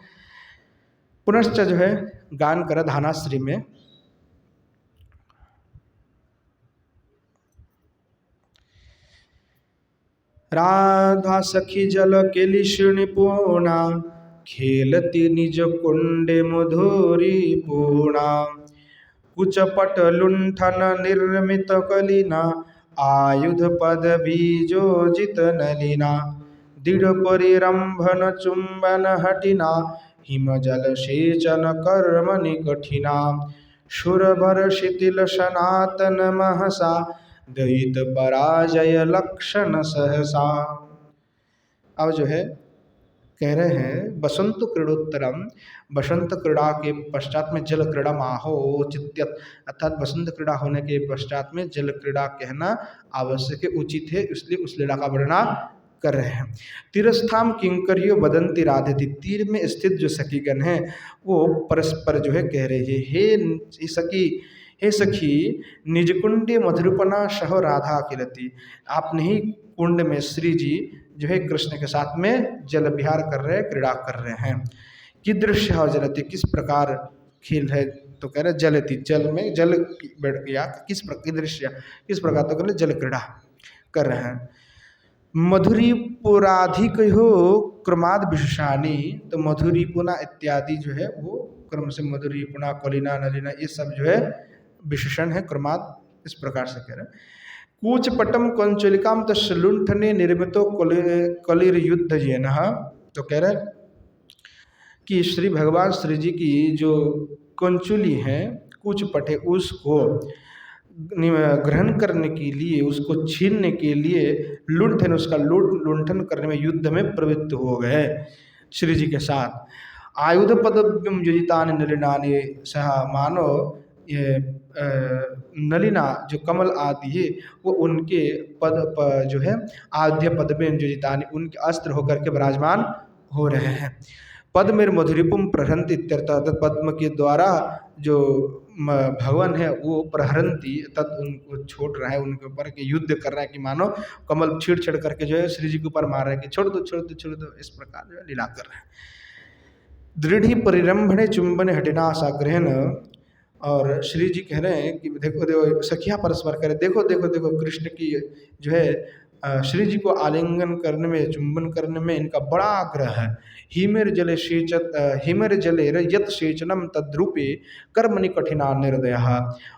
पुनश्च जो है गान कर धानाश्री में राधा सखी जल केली निपुणा खेलती निज कुंडे मधुरी पूर्णा कुचपट लुंठन निर्मित कलिना आयुध पद बीजोजित नलिना दृढ़ परिरंभन चुंबन हटिना हिम जल सेचन कर्मणि कठिना सुरभर शिथिल सनातन महसा दैत पराजय लक्षण सहसा। अब जो है कह रहे हैं बसंत क्रीड़ोत्तरम, बसंत क्रीड़ा के पश्चात में जल क्रीड़ा माहो चित्यत, अर्थात बसंत क्रीड़ा होने के पश्चात में जल क्रीड़ा कहना आवश्यक है, उचित है, इसलिए उस लीला का वर्णन कर रहे हैं। तीरस्थाम किंकरियो बदंती राधेति, तीर में स्थित जो सखीगण हैं वो परस्पर जो है कह रहे हैं, हे सखी, हे सखी निज कुंडे मधुरपना सह राधा खिलती, आपने ही कुंड में श्री जी जो है कृष्ण के साथ में जल विहार कर रहे हैं, क्रीड़ा कर रहे हैं। कि दृश्य जलती, किस प्रकार खेल है, तो कह रहे जलती, जल में जल बैठ गया, किस प्रकार दृश्य, किस प्रकार तो कह रहे जल क्रीड़ा कर रहे हैं। मधुरीपुराधिक हो क्रमाद विशेषानी, तो मधुरीपुना इत्यादि जो है वो क्रम से मधुरीपुना कलिना नलिना ये सब जो है विशेषण है क्रमाद, इस प्रकार से कह रहे हैं। कूचपटम कंचलिकाम तलुंठने निर्मितो कलिर युद्ध जेन, तो कह रहे कि श्री भगवान श्री जी की जो कंचुली है कूचपट है उसको ग्रहण करने के लिए, उसको छीनने के लिए लुंठन, उसका लुंठन करने में युद्ध में प्रवृत्त हो गए श्री जी के साथ। आयुध पदव्यम युजितानि नलिनानि सह, मानो ये नलिना जो कमल आदि है वो उनके जो है आद्य पद में युजितानि, उनके अस्त्र होकर के विराजमान हो रहे हैं। पद्मेर मधुरिपुम प्रहरंती इत्यर्थ, पद्म के द्वारा जो भगवान है वो प्रहरंती तत् उनको छोड़ रहा है, उनके ऊपर के युद्ध कर रहा है कि मानो कमल छेड़ छेड़ करके जो है श्री जी के ऊपर मार रहा है कि छोड़ दो छोड़ दो छोड़ दो, इस प्रकार जो है लीला कर रहे हैं। दृढ़ परिरंभणे चुंबन हटिना साग्रहण, और श्री जी कह रहे हैं कि देखो देखो सखिया परस्पर करे, देखो देखो देखो कृष्ण की जो है श्री जी को आलिंगन करने में, चुंबन करने में इनका बड़ा आग्रह है। हिमेर जले सेचत हिमेर जले यत सेचनम तद्रूपे कर्मणि कठिना निर्दय,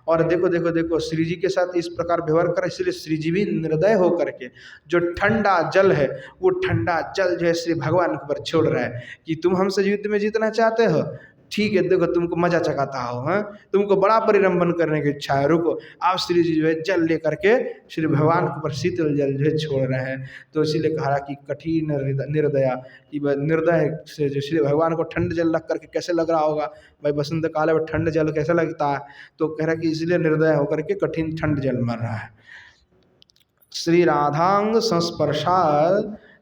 और देखो देखो देखो श्री जी के साथ इस प्रकार व्यवहार कर, इसलिए श्री जी भी निर्दय होकर के जो ठंडा जल है वो ठंडा जल जो है श्री भगवान के ऊपर छोड़ रहा है कि तुम हमसे युद्ध में जीतना चाहते हो, ठीक है देखो तुमको मजा चकाता हो, हाँ तुमको बड़ा परिरंभन करने की इच्छा है, रुको। आप श्री जी जो है जल लेकर के श्री भगवान के ऊपर शीतल जल जो है छोड़ रहे हैं, तो इसीलिए कहा कि कठिन निर्दया, कि निर्दय से जो श्री भगवान को ठंड जल लग करके कैसे लग रहा होगा भाई, बसंत काल में ठंड जल कैसे लगता है, तो कह रहा है कि इसलिए निर्दय होकर के कठिन ठंड जल मर रहा है। श्री राधांग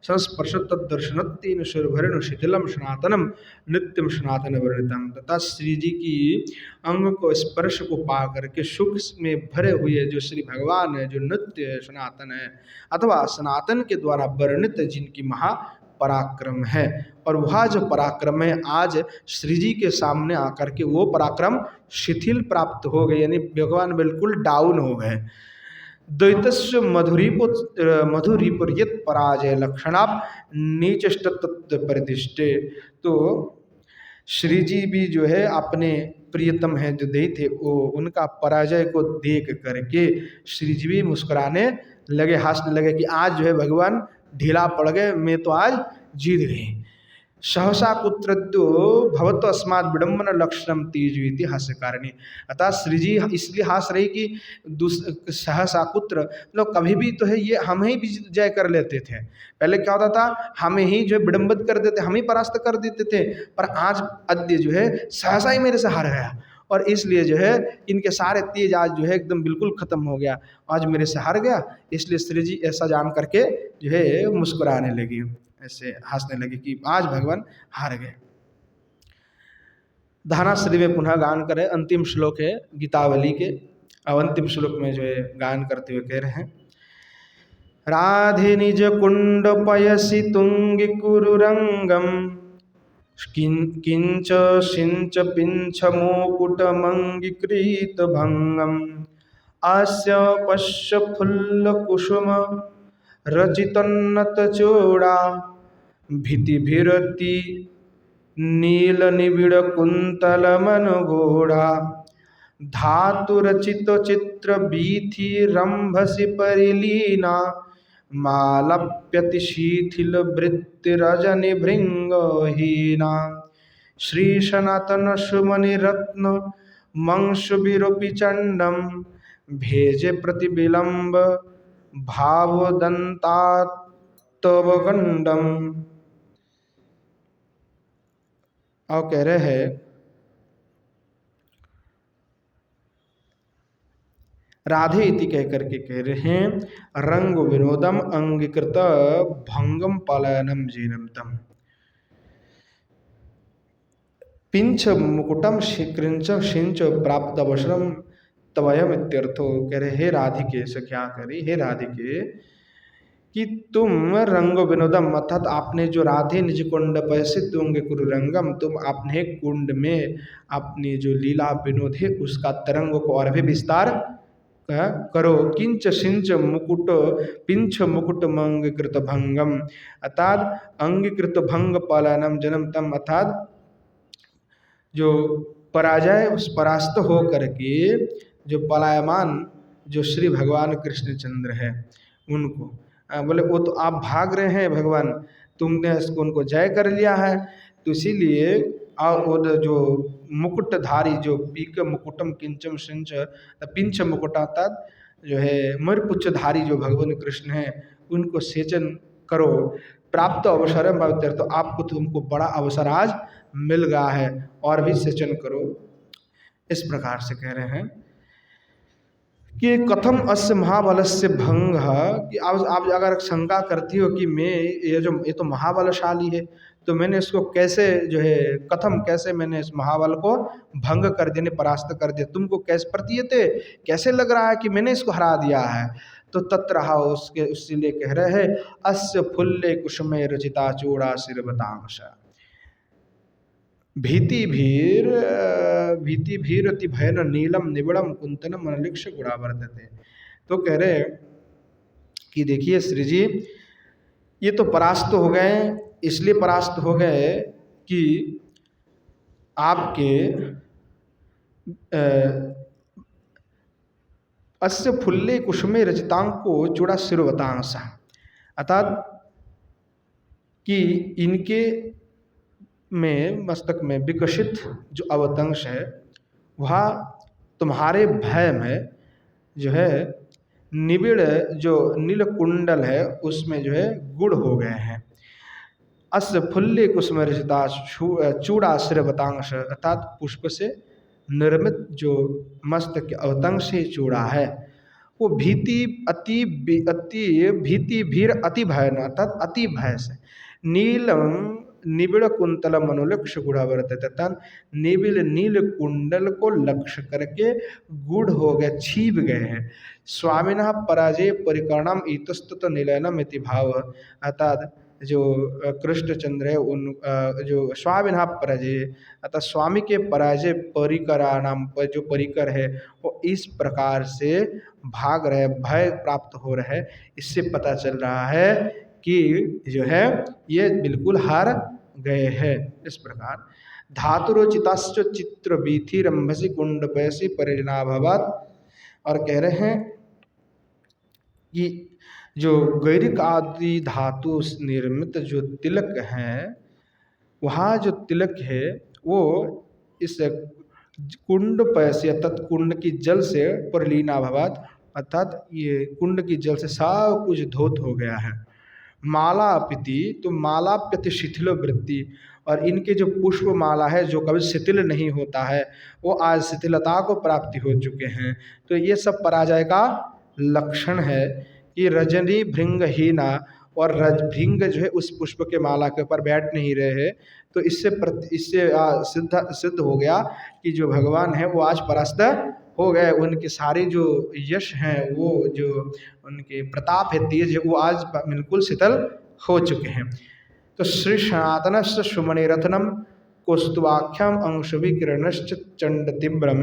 संस्पर्श तदर्शनत्न सुरभरण शिथिलम सनातनम नित्यम सनातन वर्णितम, तथा श्री जी की अंग को स्पर्श को पा करके सुख में भरे हुए जो श्री भगवान है, जो नित्य सनातन है अथवा सनातन के द्वारा वर्णित जिनकी महापराक्रम है, और वह जो पराक्रम है आज श्री जी के सामने आकर के वो पराक्रम शिथिल प्राप्त हो गए, यानी भगवान बिल्कुल डाउन हो गए। द्वैतस्य मधुरीपुर्यत पराजय लक्षणाप नीचष्ट तत्व परिदिष्टे, तो श्री जी भी जो है अपने प्रियतम है जो दैत्य थे वो उनका पराजय को देख करके श्री जी भी मुस्कुराने लगे, हंसने लगे कि आज जो है भगवान ढीला पड़ गए, मैं तो आज जीत गई। सहसा कुत्रद्यो भवत अस्माद विडम्बन लक्षणम तेजवीति हास्य कारणी, अतः श्री जी इसलिए हास रही कि सहसा कुत्र मतलब कभी भी तो है ये हम ही भी जय कर लेते थे, पहले क्या होता था हमें ही जो विडम्बित कर देते, हम ही परास्त कर देते थे, पर आज अद्य जो है सहसा ही मेरे से हार गया, और इसलिए जो है इनके सारे तेज आज जो है एकदम बिल्कुल खत्म हो गया, आज मेरे से हार गया। इसलिए श्री जी ऐसा जान करके जो है मुस्कुराने लगी, ऐसे हंसने लगी कि आज भगवान हार गए। धानाश्री में पुनः गान करें, अंतिम श्लोक है गीतावली के। अब अंतिम श्लोक में जो है गान करते हुए कह रहे हैं, राधे निज कुंड पयसि तुंग कुरुरंगम किंच सिंच पिंच मुकुटमंगीकृत भंगम आस्य पश्य फुल्ल कुसुम रचितन्नत चूड़ा भीतिभिरति नील निबिड़ कुंतल मनगोड़ा धातु रचित चित्र बीथि रंभसि परिलीना मालप्यति शीथिल वृत्ति रजनि भृंगहीना श्री सनातन सुमनि रत्न मंशु विरूपी चंडम भेजे प्रतिबिलंब भाव दंतात्तव गंडम। और कह रहे हैं, राधे इति कह करके कह रहे हैं, रंग विनोदम अंगीकृत भंगम पलायनम जीनम तम पिंच मुकुटम कृंच शिंच प्राप्त अवसरम तवयम इत्यर्थो। कह रहे हे राधिके से क्या करी, हे राधिके कि तुम रंग विनोदम अर्थात आपने जो राधे निज कुंड पैसे तुंग कुरुरंगम, तुम अपने कुंड में अपनी जो लीला विनोद है उसका तरंग को और भी विस्तार करो। किंच सिंच मुकुट पिंच मुकुट मंगीकृत भंगम अर्थात अंगीकृत भंग पालनम जन्म तम अर्थात जो पराजय उस परास्त हो करके जो पलायमान जो श्री भगवान कृष्णचंद्र है उनको बोले वो तो आप भाग रहे हैं भगवान, तुमने इसको उनको जय कर लिया है, तो इसीलिए और वो जो मुकुटधारी जो पीक मुकुटम किंचम सिंच पिंच मुकुटाता जो है मरपुच्छधारी जो भगवान कृष्ण है उनको सेचन करो। प्राप्त अवसर है तो आपको तुमको बड़ा अवसर आज मिल गया है और भी सेचन करो। इस प्रकार से कह रहे हैं कि कथम अस्य महाबलस्य भंग, कि आप अगर शंका करती हो कि मैं ये तो महाबलशाली है तो मैंने इसको कैसे जो है कथम कैसे मैंने इस महाबल को भंग कर देने परास्त कर दिया, तुमको कैसे प्रतीयत है कैसे लग रहा है कि मैंने इसको हरा दिया है। तो तत्र उसके उसलिए कह रहे हैं अस्य फुल्ले कुसुमे रचिता चूड़ा शिरवतांश भीति भीर अति भयन नीलम निबड़म कुंतनम अनलिक्ष गुणा वर्तते। तो कह रहे कि देखिए श्री जी ये तो परास्त हो गए, इसलिए परास्त हो गए कि आपके अस्य फुल्ले कुसुमे रचितांको चूड़ा शिरवतांश अर्थात कि इनके में मस्तक में विकसित जो अवतंश है वह तुम्हारे भय में जो है निबिड़ जो नील कुंडल है उसमें जो है गुड़ हो गए हैं। अस्य फुल्ले कुसुम रचिता चूड़ा शिरवतांश अर्थात पुष्प से निर्मित जो मस्तक के अवतंश से चूड़ा है वो भीति भीर अति भय अर्थात अति भय से नीलम निबिड़ कुंतल मनोलक्ष्य गुड़ा वर्तते तथा निबिड़ नील कुंडल को लक्ष्य करके गुड़ हो गए छीप गए हैं। स्वामिनः पराजय परिकरणम इतस्तत निलयनम इति भाव अर्थात जो कृष्णचंद्र है उन जो स्वामिनः पराजय अर्थात स्वामी के पराजय परिकराणाम जो परिकर है वो इस प्रकार से भाग रहे भय प्राप्त हो रहे, इससे पता चल रहा है कि जो है ये बिल्कुल हार गए हैं। इस प्रकार धातुरोचिताश्च चित्र बीथि रंभसी कुंड पैसी परिणाभवत। और कह रहे हैं कि जो गैरिक आदि धातु निर्मित जो तिलक हैं वहाँ जो तिलक है वो इस कुंड पैसे अर्थात कुंड की जल से परिलीनाभवत अर्थात ये कुंड की जल से सब कुछ धौत हो गया है। माला पिति तो माला प्रति शिथिल वृत्ति और इनके जो पुष्पमाला है जो कभी शिथिल नहीं होता है, वो आज शिथिलता को प्राप्ति हो चुके हैं। तो ये सब पराजय का लक्षण है कि रजनी भृंगहीना, और रज भृंग जो है उस पुष्प के माला के ऊपर बैठ नहीं रहे हैं। तो इससे सिद्ध हो गया कि जो भगवान है वो आज परास्त हो गए। उनके सारे जो यश हैं, वो जो उनके प्रताप है, तेज है, वो आज बिल्कुल शिथिल हो चुके हैं। तो श्री सनातन सुमणि रत्नम कौस्तुभाख्यम अंशुविकिरणश्च चंड तीव्रम,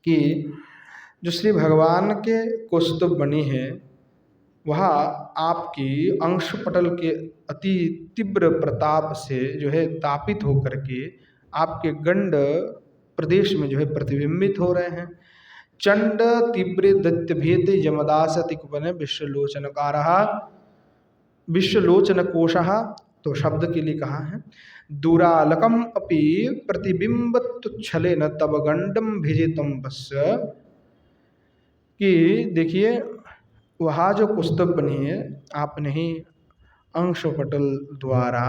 कि जो श्री भगवान के कौस्तुभ बनी है वह आपकी अंश पटल के अति तीव्र प्रताप से जो है तापित होकर के आपके गंड प्रदेश में जो है प्रतिबिंबित हो रहे हैं। चंड तीव्र दैत्य भेद यमदास अतिकुपन विश्वलोचनकार विश्वलोचन कोशः, तो शब्द के लिए कहा है। दुरालकम अपि प्रतिबिंब तुच्छले न तब गंडम भिजितम वस्य, कि देखिए वहाँ जो पुस्तक बनी है आपने ही अंश पटल द्वारा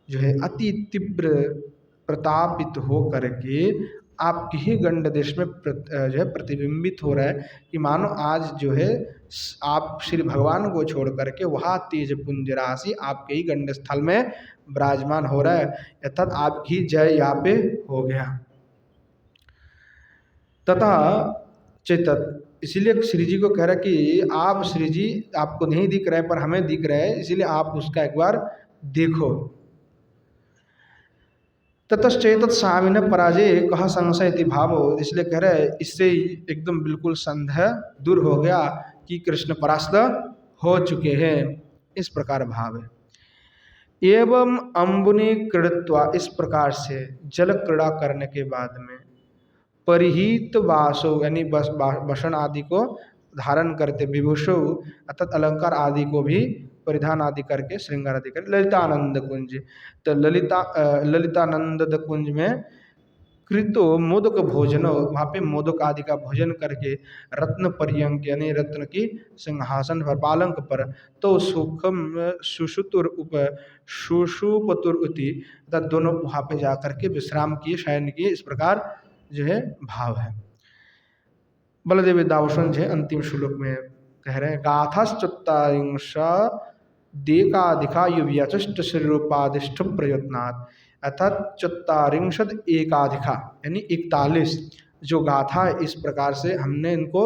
जो है अति तीव्र प्रतापित हो करके आपके ही गंड देश में जो है प्रतिबिंबित हो रहा है, कि मानो आज जो है आप श्री भगवान को छोड़ करके वहाँ तेज पुंज राशि आपके ही गंड स्थल में विराजमान हो रहा है, अर्थात आपकी जय यहाँ पे हो गया। तथा चेतत, इसीलिए श्री जी को कह रहा है कि आप श्री जी आपको नहीं दिख रहे पर हमें दिख रहे हैं, इसीलिए आप उसका एक बार देखो। ततश्चेतत स्वामिन पराजय कह संशय इति भावो, इसलिए कह रहे इससे एकदम बिल्कुल संदेह दूर हो गया कि कृष्ण परास्त हो चुके हैं, इस प्रकार भाव है। एवं अम्बुनि क्रीड़ित्वा, इस प्रकार से जल क्रीड़ा करने के बाद में परिहित वासो, यानी वसन आदि को धारण करते, विभूषो अर्थात अलंकार आदि को भी परिधान आदि करके श्रृंगार आदि करके ललितानंद कुंज, तो ललितानंद कुंज में कृतो मोदक भोजन, वहाँ पे मोदक आदि का भोजन करके रत्न पर्यंक यानी रत्न की सिंहासन पर पालंक पर, तो सुखम सुषुतुर उप सुषुपतुर उति, दोनों वहाँ पे जा करके विश्राम किए, शयन किए, इस प्रकार जो है भाव है। बलदेव दावसन जो है अंतिम श्लोक में कह रहे हैं गाथाश्चत्वारिंश देकाधिका युव्यचष्ट श्रीरूपादिष्ट प्रयत्नात्, अर्थात चत्वारिंशद एकाधिका यानी 41 जो गाथा है, इस प्रकार से हमने इनको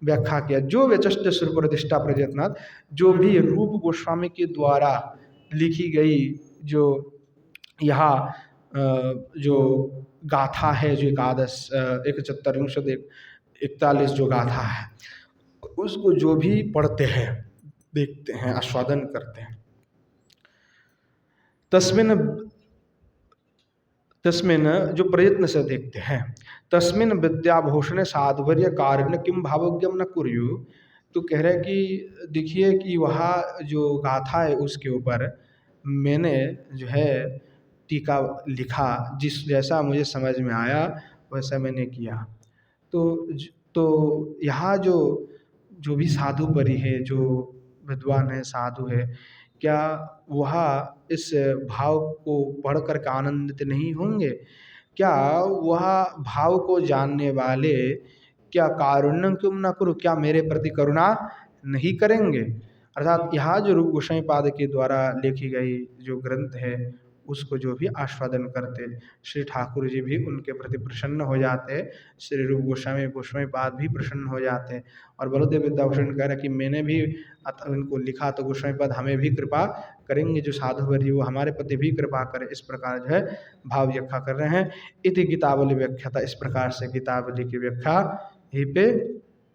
व्याख्या किया। जो व्यचष्ट श्रीरूपादिष्टा प्रयत्नात्, जो भी रूप गोस्वामी के द्वारा लिखी गई जो यहाँ जो गाथा है, जो 41 जो गाथा है, उसको जो भी पढ़ते हैं, देखते हैं, आस्वादन करते हैं, तस्मिन जो प्रयत्न से देखते हैं, तस्मिन विद्याभूषण साधुवर्य कारिण किम भावज्ञम न कुर्यु, तो कह रहे कि देखिए कि वहाँ जो गाथा है उसके ऊपर मैंने जो है टीका लिखा, जिस जैसा मुझे समझ में आया वैसा मैंने किया। तो यहाँ जो भी साधु परी है, जो विद्वान है, साधु है, क्या वह इस भाव को पढ़ कर के आनंदित नहीं होंगे? क्या वह भाव को जानने वाले क्या कारुण्यम क्यों न करूँ, क्या मेरे प्रति करुणा नहीं करेंगे? अर्थात यहाँ जो रूप गोस्वामी पाद के द्वारा लिखी गई जो ग्रंथ है उसको जो भी आस्वादन करते, श्री ठाकुर जी भी उनके प्रति प्रसन्न हो जाते हैं, श्री रूप गोस्वामी पाद भी प्रसन्न हो जाते हैं। और बलदेव विद्याभूषण कह रहे कि मैंने भी उनको लिखा तो गोस्वामी पाद हमें भी कृपा करेंगे, जो साधुवर्य वो हमारे प्रति भी कृपा करे, इस प्रकार जो है भाव व्याख्या कर रहे हैं। इति गीतावली व्याख्याता, इस प्रकार से गीतावली की व्याख्या यहीं पे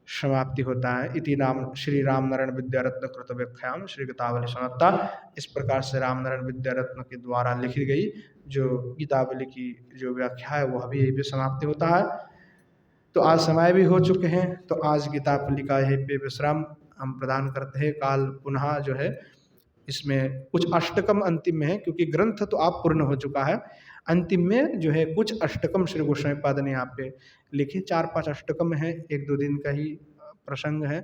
समाप्ति होता है। इति नाम श्री राम नारायण विद्यारत्न कृत व्याख्याम श्री गीतावली समाप्ता, इस प्रकार से राम नारायण विद्यारत्न के द्वारा लिखी गई जो गीतावली की जो व्याख्या है वह भी यहीं पे समाप्ति होता है। तो आज समय भी हो चुके हैं, तो आज गीतावली का यहीं पे विश्राम हम प्रदान करते हैं। काल पुनः जो है इसमें कुछ अष्टकम अंतिम में है, क्योंकि ग्रंथ तो आप पूर्ण हो चुका है, अंतिम में जो है कुछ अष्टकम श्री गोस्वामी पाद ने यहाँ पे लिखे, 4-5 अष्टकम है, 1-2 दिन का ही प्रसंग है,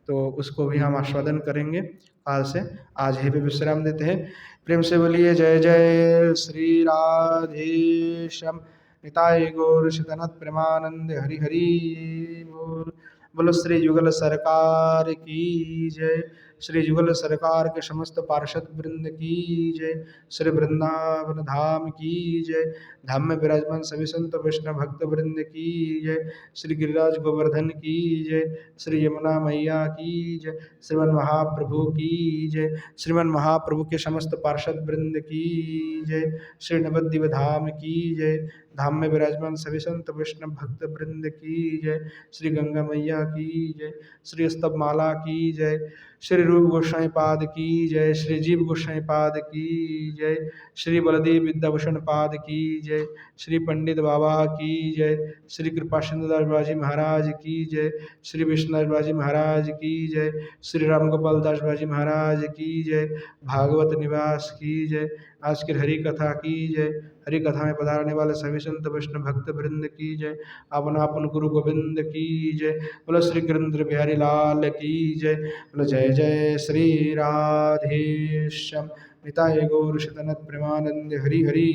तो उसको भी हम आस्वादन करेंगे काल से। आज ही पे विश्राम देते हैं। प्रेम से बोलिए जय जय श्री राधेश्याम निताय गौर शितनत प्रेमानंद हरि हरि बोल। बोलो श्री युगल सरकार की जय। श्री युगल सरकार के समस्त पार्षद वृंद की जय। श्री वृंदावन धाम की जय। धाम में विराजमान सभी संत वैष्णव भक्त वृंद की जय। श्री गिरिराज गोवर्धन की जय। श्री यमुना मैया की जय। श्रीमन महाप्रभु की जय। श्रीमन महाप्रभु के समस्त पार्षद वृंद की जय। श्री नवद्वीप धाम की जय। धाम में विराजमान सभी संत वैष्णव भक्त वृंद की जय। श्री गंगा मैया की जय। श्री स्तव माला की जय। श्री रूप गोसाई पाद की जय। श्री जीव गोसाई पाद की जय। श्री बलदेव विद्याभूषण पाद की जय। श्री पंडित बाबा की जय। श्री कृपा सिंधुदास बाजी महाराज की जय। श्री विष्णुदास बाजी महाराज की जय। श्री राम गोपाल दास बाजी महाराज की जय। भागवत निवास की जय। आज की हरि कथा की जय। हरि कथा में पधारने वाले सभी संत वैष्णव भक्त वृंद की जय। अपन अपन गुरु गोविंद की जय। बोलो श्री गिरिंद्र बिहारी लाल की जय। बोलो जय जय श्री राधेश्याम निताय गौर शितनत प्रेमानंद हरि हरि